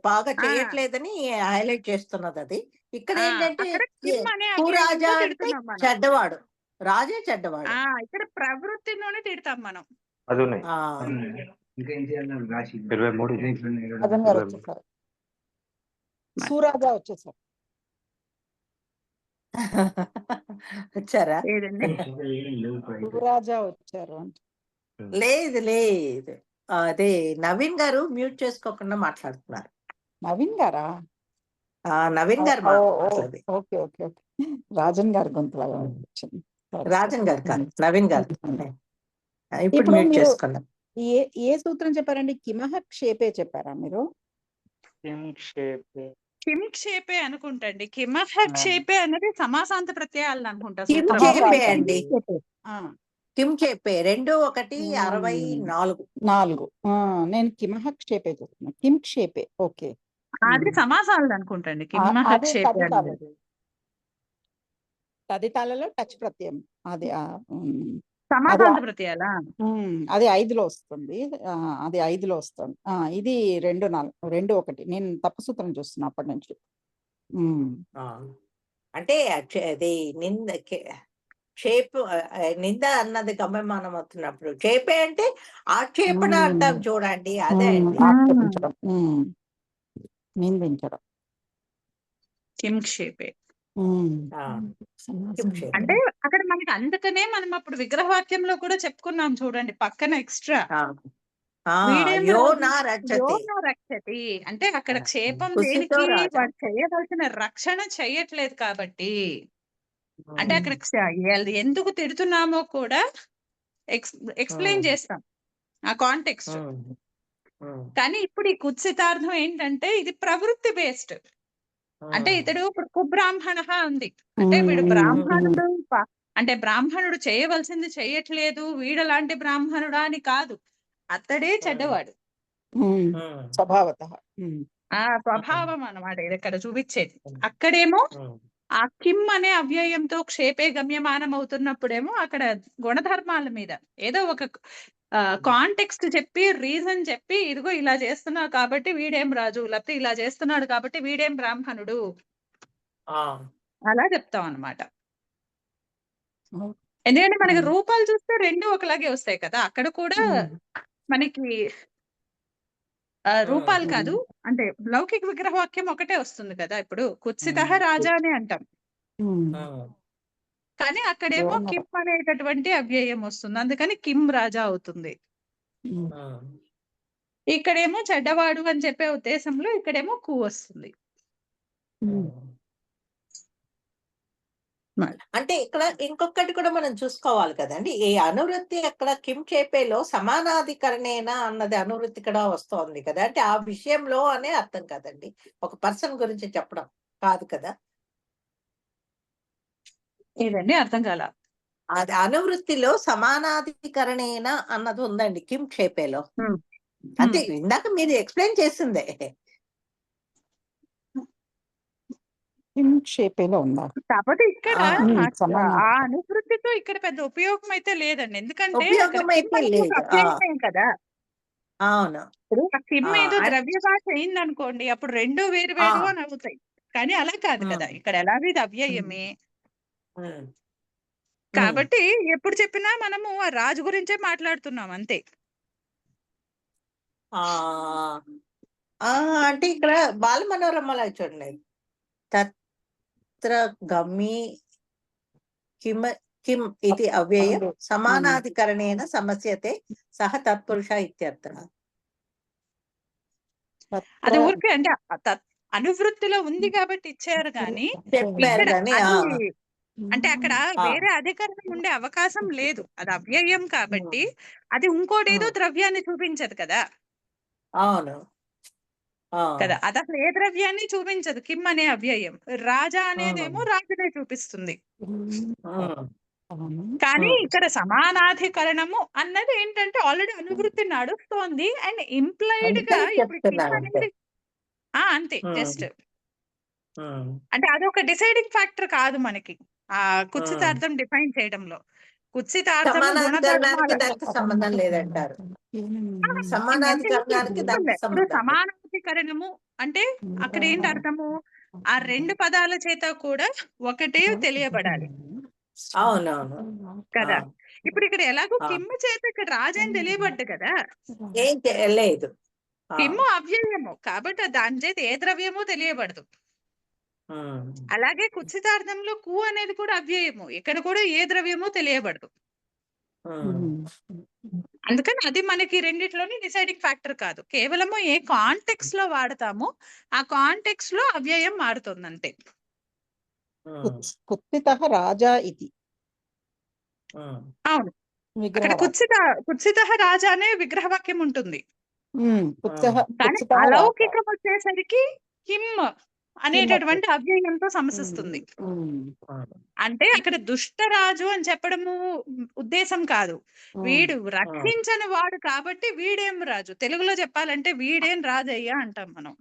[SPEAKER 2] బాగా చేయట్లేదని హైలైట్ చేస్తున్నది అది. ఇక్కడ ఏంటంటే రాజా అంటే చెడ్డవాడు, రాజే చెడ్డవాడు.
[SPEAKER 1] ఇక్కడ ప్రవృత్తిలోనే తిడతాం మనం.
[SPEAKER 5] సూరాజా వచ్చేసారు.
[SPEAKER 2] వచ్చారా?
[SPEAKER 5] సూరాజా వచ్చారు.
[SPEAKER 2] లేదు లేదు, అదే నవీన్ గారు మ్యూట్ చేసుకోకుండా మాట్లాడుతున్నారు.
[SPEAKER 5] నవీన్ గారా?
[SPEAKER 2] నవీన్ గారు మాట్లాడేది.
[SPEAKER 5] ఓకే ఓకే ఓకే రాజన్ గారి గొంతులాగా వచ్చింది.
[SPEAKER 2] రాజన్ గారు కాదు, నవీన్ గారు. ఇప్పుడు
[SPEAKER 5] ఇప్పుడు
[SPEAKER 2] మ్యూట్
[SPEAKER 5] మీరు
[SPEAKER 2] చేసుకున్నాం.
[SPEAKER 5] ఏ సూత్రం చెప్పారండి? కిమహ క్షేపే చెప్పారా మీరు?
[SPEAKER 1] కింక్షేపే అనుకుంటండి. కిమహక్షేపే అన్నది సమాసాంత ప్రత్యయాలను అనుకుంటా
[SPEAKER 2] కిమ్
[SPEAKER 1] సూత్రం.
[SPEAKER 2] చేపే అండి.
[SPEAKER 5] ఆ,
[SPEAKER 2] కిమ్ చెప్పే 2 1 64.
[SPEAKER 5] 4 నేను కిమహ క్షేపే చెప్తున్నా. కిమ్ క్షేపే ఓకే.
[SPEAKER 1] అది సమాసాలు అనుకుంటండి.
[SPEAKER 5] అదే
[SPEAKER 1] కిమహక్షేపే
[SPEAKER 5] తదితాళం.
[SPEAKER 1] అనేది
[SPEAKER 5] తదితాళలో టచ్ ప్రత్యయం అది
[SPEAKER 1] సమాసాంత ప్రత్యయాలా?
[SPEAKER 5] అది 5లో వస్తుంది. అది 5లో వస్తుంది. ఇది 2 4 2 1 నేను తప్పు సూత్రం చూస్తున్నా అప్పటి నుంచి.
[SPEAKER 2] అంటే అది క్షేపు నింద అన్నది గమ్యమానం అవుతున్నప్పుడు చేపే అంటే ఆక్షేపణ అంటాం చూడండి, అదే అండి.
[SPEAKER 5] ఆక్షేపించడం, నిందించడం.
[SPEAKER 1] కింక్షేపే
[SPEAKER 2] కింక్షేపే.
[SPEAKER 1] అంటే అక్కడ మనకి అందుకనే మనం అప్పుడు విగ్రహవాక్యంలో కూడా చెప్పుకున్నాం చూడండి, పక్కన ఎక్స్ట్రా
[SPEAKER 2] యో నా రక్షతి.
[SPEAKER 1] రక్షతి అంటే అక్కడ క్షేపం
[SPEAKER 2] కుసితో
[SPEAKER 1] దేనికి?
[SPEAKER 2] రాజా.
[SPEAKER 1] వాడు చేయవలసిన రక్షణ చేయట్లేదు కాబట్టి. అంటే అక్కడ ఎందుకు తిడుతున్నామో కూడా ఎక్స్ప్లెయిన్ చేస్తాం ఆ కాంటెక్స్ట్. కానీ ఇప్పుడు ఈ కుత్సితార్థం ఏంటంటే ఇది ప్రవృత్తి బేస్డ్. అంటే ఇతడు ఇప్పుడు కుబ్రాహ్మణ ఉంది అంటే వీడు బ్రాహ్మణుడు, అంటే బ్రాహ్మణుడు చేయవలసింది చేయట్లేదు, వీడలాంటి బ్రాహ్మణుడా అని కాదు, అతడే చెడ్డవాడు.
[SPEAKER 5] స్వభావతః
[SPEAKER 1] ఆ స్వభావం అన్నమాట ఇది ఇక్కడ చూపించేది. అక్కడేమో ఆ కిమ్ అనే అవ్యయంతో క్షేపే గమ్యమానం అవుతున్నప్పుడేమో అక్కడ గుణధర్మాల మీద ఏదో ఒక కాంటెక్స్ట్ చెప్పి, రీజన్ చెప్పి, ఇదిగో ఇలా చేస్తున్నావు కాబట్టి వీడేం రాజు, లేకపోతే ఇలా చేస్తున్నాడు కాబట్టి వీడేం బ్రాహ్మణుడు, అలా చెప్తాం అన్నమాట. ఎందుకంటే మనకి రూపాలు చూస్తే 2 ఒకలాగే వస్తాయి కదా. అక్కడ కూడా మనకి రూపాలు కాదు, అంటే లౌకిక విగ్రహవాక్యం ఒకటే వస్తుంది కదా. ఇప్పుడు కుత్సితః రాజా అని అంటాం, కానీ అక్కడేమో కిమ్ అనేటటువంటి అవ్యయం వస్తుంది, అందుకని కిమ్ రాజా అవుతుంది. ఇక్కడేమో చెడ్డవాడు అని చెప్పే ఉద్దేశంలో ఇక్కడేమో కు వస్తుంది.
[SPEAKER 2] అంటే ఇక్కడ ఇంకొకటి కూడా మనం చూసుకోవాలి కదండి. ఈ అనువృత్తి అక్కడ కిమ్ చేపేలో సమానాధికరణేనా అన్నది అనువృత్తి కూడా వస్తోంది కదా. అంటే ఆ విషయంలో అనే అర్థం కదండి, ఒక పర్సన్ గురించి చెప్పడం కాదు కదా.
[SPEAKER 1] ఏదండి అర్థం కాల?
[SPEAKER 2] అది అనువృత్తిలో సమానాధికరణేనా అన్నది ఉందండి కిమ్ చేపేలో. అంటే ఇందాక మీరు ఎక్స్ప్లెయిన్ చేసిందే.
[SPEAKER 5] క్షేపేలో ఉందా?
[SPEAKER 1] కాకపోతే ఇక్కడ ఆ అనువృత్తితో ఇక్కడ పెద్ద ఉపయోగం అయితే లేదండి, ఎందుకంటే
[SPEAKER 2] ఉపయోగం అయితే లేదు
[SPEAKER 1] కదా.
[SPEAKER 2] అవును,
[SPEAKER 1] ఇప్పుడు ఆ కిమ్ ఏదో ద్రవ్య భాష అయింది అనుకోండి, అప్పుడు 2 వేరు వేరు అని అవుతాయి. కానీ అలా కాదు కదా, ఇక్కడ ఎలాగో ఇది అవ్యయమే కాబట్టి ఎప్పుడు చెప్పినా మనము ఆ రాజు గురించే మాట్లాడుతున్నాం అంతే.
[SPEAKER 2] అంటే ఇక్కడ బాలమనోరమలో చూడండి, తత్ర గమ్మి కిమ్ కిమ్ ఇది అవ్యయం సమానాధికరణేన సమస్యతే సహ తత్పురుష ఇత్యర్థ.
[SPEAKER 1] అది ఊరికే అంటే అనువృత్తిలో ఉంది కాబట్టి ఇచ్చారు కానీ అంటే అక్కడ వేరే అధికరణం ఉండే అవకాశం లేదు, అది అవ్యయం కాబట్టి. అది ఇంకోటి ఏదో ద్రవ్యాన్ని చూపించదు కదా.
[SPEAKER 2] అవును
[SPEAKER 1] కదా, అది అసలు ఏ ద్రవ్యాన్ని చూపించదు కిమ్ అనే అవ్యయం. రాజా అనేదేమో రాజునే చూపిస్తుంది. కానీ ఇక్కడ సమానాధికరణము అన్నది ఏంటంటే ఆల్రెడీ అనువృత్తి నడుస్తోంది అండ్ ఇంప్లైడ్ గా ఇప్పుడు కిమ్ అనేది అంతే జస్ట్. అంటే అదొక డిసైడింగ్ ఫ్యాక్టర్ కాదు మనకి ఆ కుత్సితార్థం డిఫైన్ చేయడంలో. కుత్సితార్థం
[SPEAKER 2] సంబంధం లేదంటారు.
[SPEAKER 1] ఇప్పుడు సమానాధికరణము అంటే అక్కడ ఏంటి అర్థము, ఆ 2 పదాల చేత కూడా ఒకటే తెలియబడాలి.
[SPEAKER 2] అవునవును
[SPEAKER 1] కదా. ఇప్పుడు ఇక్కడ ఎలాగో కిమ్ము చేత ఇక్కడ రాజని తెలియబడ్డు కదా,
[SPEAKER 2] ఏం తెలియలేదు.
[SPEAKER 1] కిమ్ము అవ్యయము కాబట్టి దాని చేత ఏ ద్రవ్యమో తెలియబడదు. అలాగే కుత్సితార్థంలో కు అనేది కూడా అవ్యయము, ఇక్కడ కూడా ఏ ద్రవ్యమో తెలియబడదు. అందుకని అది మనకి రెండిట్లోని డిసైడింగ్ ఫ్యాక్టర్ కాదు. కేవలము ఏ కాంటెక్స్ట్ లో వాడతామో ఆ కాంటెక్స్ట్ లో అవ్యయం మారుతుంది అంతే.
[SPEAKER 5] కుత్సితః రాజా ఇది
[SPEAKER 1] అవును, అక్కడ
[SPEAKER 5] విగ్రహవాక్యం.
[SPEAKER 1] కుత్సితః రాజా అనే విగ్రహవాక్యం ఉంటుంది. కానీ
[SPEAKER 5] కుత్సితః రాజా.
[SPEAKER 1] అలౌకికం వచ్చేసరికి కిమ్ అనేటటువంటి అవ్యయంతో సమసిస్తుంది. అంటే అక్కడ దుష్టరాజు అని చెప్పడము ఉద్దేశం కాదు. వీడు రక్షించని వాడు కాబట్టి వీడేం రాజు. తెలుగులో చెప్పాలంటే వీడేం రాజయ్యా అంటాం మనం.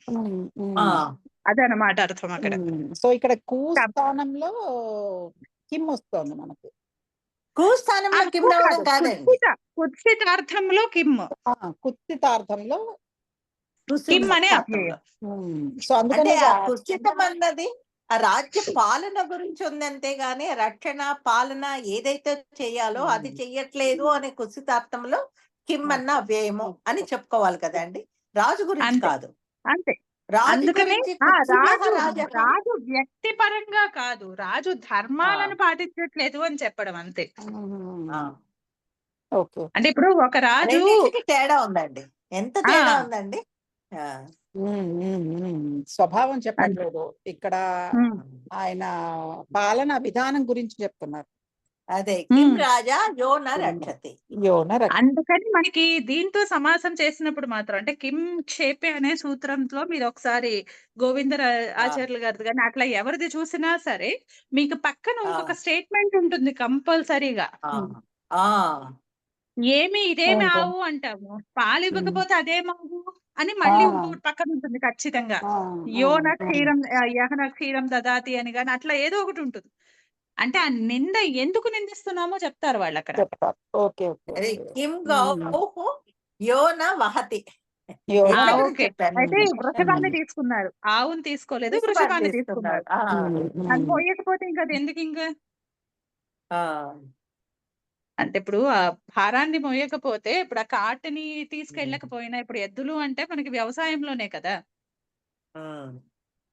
[SPEAKER 1] అదనమాట అర్థం అక్కడ.
[SPEAKER 5] సో ఇక్కడ కూ స్థానంలో కిమ్ వస్తుంది మనకి.
[SPEAKER 2] కూ స్థానంలో కిమ్ రావడం కాదండి.
[SPEAKER 1] కుత్సితార్థంలో కిమ్,
[SPEAKER 5] కుత్సితార్థంలో
[SPEAKER 1] కిమ్ అనే అవ్యయం.
[SPEAKER 5] సో
[SPEAKER 2] అంటే
[SPEAKER 5] అందుకని
[SPEAKER 2] ఆ కుత్సితం అన్నది ఆ రాజ్య పాలన గురించి ఉంది, అంతేగాని రక్షణ పాలన ఏదైతే చెయ్యాలో అది చెయ్యట్లేదు అనే కుత్సితార్థంలో కిమ్ అన్న అవ్యయము అని చెప్పుకోవాలి కదండి. రాజు గురించి
[SPEAKER 1] అంతే.
[SPEAKER 2] కాదు.
[SPEAKER 1] అంతే,
[SPEAKER 2] రాజు
[SPEAKER 1] అందుకనే
[SPEAKER 2] గురించి
[SPEAKER 1] రాజు వ్యక్తిపరంగా కాదు, రాజు ధర్మాలను పాటించట్లేదు అని చెప్పడం అంతే.
[SPEAKER 5] ఓకే.
[SPEAKER 1] అంటే ఇప్పుడు ఒక రాజు
[SPEAKER 2] రెండింటికి తేడా ఉందండి. ఎంత తేడా ఉందండి.
[SPEAKER 5] స్వభావం చెప్పట్లేదు ఇక్కడ, ఆయన పాలన విధానం గురించి చెప్తున్నారు.
[SPEAKER 2] అదే కిమ్ రాజా యోన రక్షతి.
[SPEAKER 1] అందుకని మనకి దీంతో సమాసం చేసినప్పుడు మాత్రం అంటే కిమ్ క్షేపే అనే సూత్రంలో మీరు ఒకసారి గోవింద ఆచార్యులు గారిది కానీ అట్లా ఎవరిది చూసినా సరే మీకు పక్కన ఇంకొక స్టేట్మెంట్ ఉంటుంది కంపల్సరీగా. ఇదేమి ఆవు అంటాము, పాలు ఇవ్వకపోతే అదేమావు అని మళ్ళీ ఇంకొకటి పక్కన ఉంటుంది ఖచ్చితంగా. యోన క్షీరం యహన క్షీరం దదాతి అని కానీ అట్లా ఏదో ఒకటి ఉంటుంది. అంటే ఆ నింద ఎందుకు నిందిస్తున్నామో చెప్తారు వాళ్ళు అక్కడ.
[SPEAKER 2] కిమ్ గౌః యోన వహతి.
[SPEAKER 1] ఓకే, అయితే వృషభాన్ని తీసుకున్నారు, ఆవుని తీసుకోలేదు, వృషభాన్ని తీసుకున్నారు. అది పోయకపోతే ఇంకా అది ఎందుకు ఇంకా. అంటే ఇప్పుడు ఆ భారాన్ని మోయకపోతే ఇప్పుడు ఆ కార్ట్ని తీసుకెళ్ళకపోయినా ఇప్పుడు ఎద్దులు అంటే మనకి వ్యవసాయంలోనే కదా.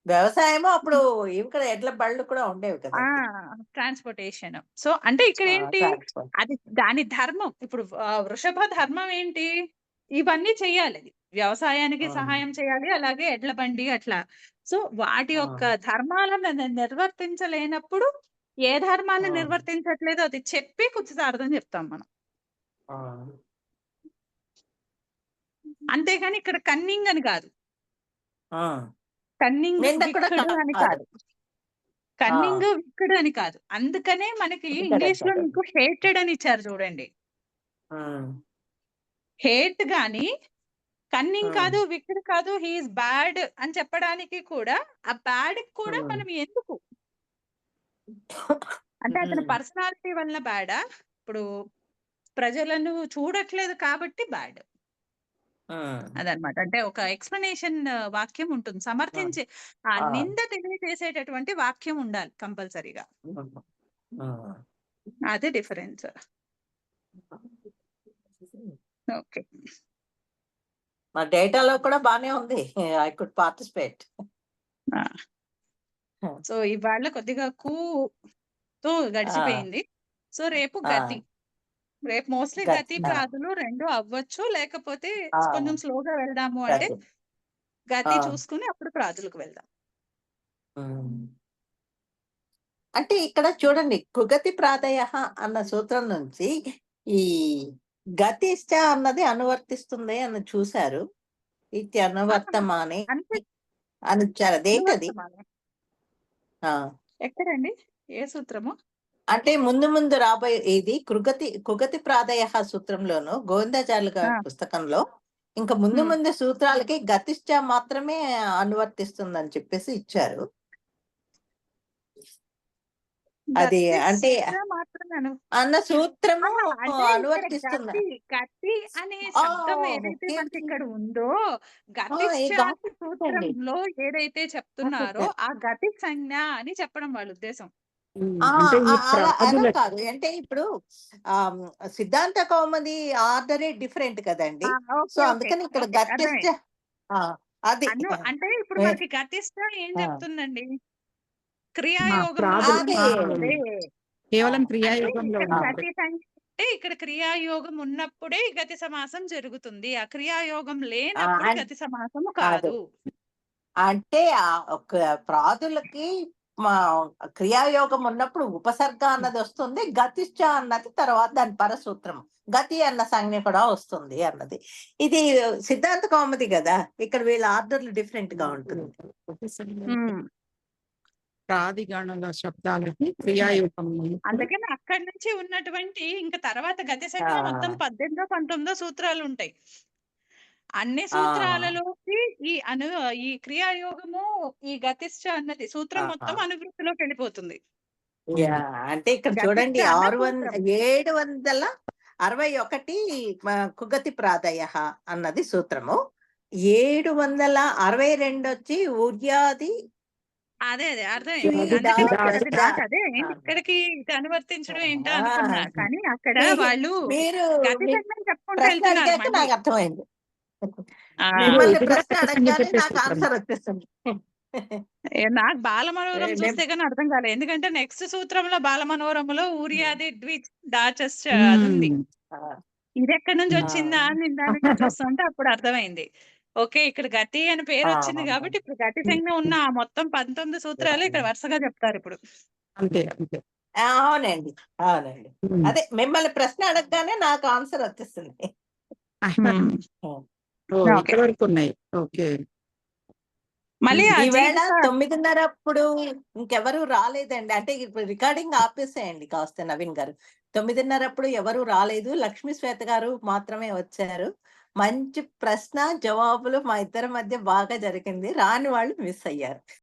[SPEAKER 2] వ్యవసాయము అప్పుడు ఇక్కడ ఎడ్ల బళ్ళు కూడా ఉండేవి కదా.
[SPEAKER 1] ట్రాన్స్పోర్టేషన్. సో అంటే ఇక్కడ ఏంటి, అది దాని ధర్మం. ఇప్పుడు వృషభ ధర్మం ఏంటి, ఇవన్నీ చెయ్యాలి, వ్యవసాయానికి సహాయం చేయాలి, అలాగే ఎడ్ల బండి అట్లా. సో వాటి యొక్క ధర్మాలను నిర్వర్తించలేనప్పుడు ఏ ధర్మాన్ని నిర్వర్తించట్లేదో అది చెప్పి కుత్సితార్థం చెప్తాం మనం. అంతేగాని ఇక్కడ కన్నింగ్ అని కాదు, కన్నింగ్ విక్కడు అని కాదు, కన్నింగ్ విక్కడు అని కాదు. అందుకనే మనకి ఇంగ్లీష్ లో మీకు హేటెడ్ అని ఇచ్చారు చూడండి. హేట్ గాని కన్నింగ్ కాదు, విక్కడు కాదు, హీఈస్ బ్యాడ్ అని చెప్పడానికి కూడా ఆ బ్యాడ్ కూడా మనం ఎందుకు అంటే అతని పర్సనాలిటీ వల్ల బ్యాడా, ఇప్పుడు ప్రజలను చూడట్లేదు కాబట్టి బ్యాడ్ అదనమాట. అంటే ఒక ఎక్స్ప్లెనేషన్ వాక్యం ఉంటుంది, సమర్థించే ఆ నింద తెలియజేసేటటువంటి వాక్యం ఉండాలి కంపల్సరీగా. అదే డిఫరెన్స్. ఓకే,
[SPEAKER 2] మా డేటాలో కూడా బానే ఉంది. I could participate.
[SPEAKER 1] సో ఇవాళ కొద్దిగా తో గడిచిపోయింది. సో రేపు గతి, రేపు మోస్ట్లీ గతి ప్రాతులు రెండు అవ్వచ్చు, లేకపోతే కొంచెం స్లోగా వెళ్దాము అంటే గతి చూసుకుని అప్పుడు ప్రాతులకు వెళ్దాం.
[SPEAKER 2] అంటే ఇక్కడ చూడండి, కుగతి ప్రాదయ అన్న సూత్రం నుంచి ఈ గతిష్ట అన్నది అనువర్తిస్తుంది అని చూశారు. ఇది అనువర్తమాని అని ఇచ్చారు. అదేంటది
[SPEAKER 1] ఎక్కడండి, ఏ సూత్రము?
[SPEAKER 2] అంటే ముందు రాబోయే ఇది కుగతి ప్రాదయ సూత్రంలోను గోవిందాచార్యుల గారి పుస్తకంలో ఇంకా ముందు సూత్రాలకి గతిష్ట మాత్రమే అనువర్తిస్తుందని చెప్పేసి ఇచ్చారు. అది అంటే అన్న సూత్రము అనువర్తిస్తుంది.
[SPEAKER 1] గతి అనే శబ్దం ఏదైతే మనకి ఇక్కడ ఉందో, గతిష్ట సూత్రంలో ఏదైతే చెప్తున్నారో ఆ గతి సంజ్ఞ అని చెప్పడం వాళ్ళ ఉద్దేశం.
[SPEAKER 2] అలా కాదు, అంటే ఇప్పుడు సిద్ధాంత కౌముది ఆర్డరే డిఫరెంట్ కదండి. సో అందుకని ఇక్కడ గతిష్ట అది
[SPEAKER 1] అంటే ఇప్పుడు మనకి గతిష్ట ఏం చెప్తుందండి, క్రియాయోగం,
[SPEAKER 5] కేవలం క్రియాయోగంలో
[SPEAKER 1] కాబట్టి ఇక్కడ క్రియాయోగం ఉన్నప్పుడే ఈ గతి సమాసం జరుగుతుంది. ఆ క్రియాయోగం లేనప్పుడు
[SPEAKER 2] అండ్
[SPEAKER 1] గతి సమాసము
[SPEAKER 2] అదే
[SPEAKER 1] కాదు.
[SPEAKER 2] అంటే ఒక ప్రాదులకి మా క్రియాయోగం ఉన్నప్పుడు ఉపసర్గ అన్నది వస్తుంది, గతిశ్చ అన్నది తర్వాత దాని పరసూత్రం గతి అన్న సంజ్ఞ కూడా వస్తుంది అన్నది. ఇది సిద్ధాంత కౌముది కదా, ఇక్కడ వీళ్ళ ఆర్డర్లు డిఫరెంట్ గా ఉంటుంది.
[SPEAKER 1] ఉమ్.
[SPEAKER 5] ప్రాదిగణల శబ్దాలకి క్రియాయోగం ఉన్నప్పుడు
[SPEAKER 1] అందుకని అక్కడి నుంచి ఉన్నటువంటి ఇంకా తర్వాత గతి
[SPEAKER 2] ఆ,
[SPEAKER 1] సంఖ్య మొత్తం 18 19 సూత్రాలు ఉంటాయి. అన్ని
[SPEAKER 2] ఆ,
[SPEAKER 1] సూత్రాలలోకి ఈ క్రియాయోగము ఈ గతిశ్చ అన్నది సూత్రం
[SPEAKER 2] ఆ.
[SPEAKER 1] మొత్తం అనువృత్తిలోకి వెళ్ళిపోతుంది.
[SPEAKER 2] యా, అంటే ఇక్కడ
[SPEAKER 1] గతిశ్చ
[SPEAKER 2] చూడండి
[SPEAKER 1] అన్న సూత్రం
[SPEAKER 2] 761 కుగతి ప్రాదయ అన్నది సూత్రము, 762 వచ్చి ఊర్యాది
[SPEAKER 1] అదే అర్థమైంది.
[SPEAKER 2] శ్రీడా
[SPEAKER 1] అందుకని ఇక్కడ అది
[SPEAKER 2] గజ.
[SPEAKER 1] నాకు అదే ఇక్కడికి ఇది అనువర్తించడం ఏంటో అనుకున్నా. కానీ అక్కడ వాళ్ళు
[SPEAKER 2] మీరు
[SPEAKER 1] గతి
[SPEAKER 2] మీ
[SPEAKER 1] సంఖ్యను చెప్పుకుంటూ
[SPEAKER 2] ప్రశ్న
[SPEAKER 1] వెళ్తున్నారు
[SPEAKER 2] అడిగాక
[SPEAKER 1] మళ్ళీ.
[SPEAKER 2] నాకు అర్థమైంది.
[SPEAKER 1] ఆ,
[SPEAKER 2] మిమ్మల్ని
[SPEAKER 5] ఇది కూడా
[SPEAKER 2] ప్రశ్న
[SPEAKER 5] గతి సంఖ్య
[SPEAKER 2] అడగగానే
[SPEAKER 5] చెప్పే
[SPEAKER 2] నాకు
[SPEAKER 5] సూత్రం.
[SPEAKER 2] ఆన్సర్ వచ్చేస్తుంది.
[SPEAKER 1] నాకు బాలమనోరం
[SPEAKER 2] నేను-
[SPEAKER 1] చూస్తే గానీ అర్థం కాలేదు. ఎందుకంటే నెక్స్ట్ సూత్రంలో బాలమనోరములో ఊరియాది ద్విచ్ డాచస్ అది ఉంది.
[SPEAKER 5] ఉమ్.
[SPEAKER 2] ఆ,
[SPEAKER 1] ఇది ఎక్కడి నుంచి
[SPEAKER 2] ఆ,
[SPEAKER 1] వచ్చిందా అని నేను దాని నుంచి చూస్తుంటే అప్పుడు అర్థమైంది. ఓకే, ఇక్కడ గతి అని పేరు
[SPEAKER 2] ఆ,
[SPEAKER 1] వచ్చింది కాబట్టి ఇప్పుడు గతి సంజ్ఞ ఉన్న ఆ మొత్తం 19 సూత్రాలు ఇక్కడ వరుసగా చెప్తారు ఇప్పుడు.
[SPEAKER 5] అంతే అంతే.
[SPEAKER 2] అవునండి, అవునండి.
[SPEAKER 5] ఉమ్.
[SPEAKER 2] అదే మిమ్మల్ని ప్రశ్న అడగగానే నాకు ఆన్సర్ వచ్చేస్తుంది.
[SPEAKER 5] ఓ,
[SPEAKER 1] ఓకే.
[SPEAKER 5] ఇంతవరకు ఉన్నాయి. ఓకే.
[SPEAKER 1] మళ్ళీ ఆ
[SPEAKER 2] ఈవేళ
[SPEAKER 1] జీవిత
[SPEAKER 2] 9:30 అప్పుడు ఇంకెవరు రాలేదండి. అంటే ఇప్పుడు రికార్డింగ్ ఆపేసేయండి కాస్త నవీన్ గారు. 9:30 అప్పుడు ఎవరు రాలేదు, లక్ష్మీ శ్వేత గారు మాత్రమే వచ్చారు. మంచి ప్రశ్న జవాబులు మా ఇద్దరి మధ్య బాగా జరిగింది, రాని వాళ్ళు మిస్ అయ్యారు.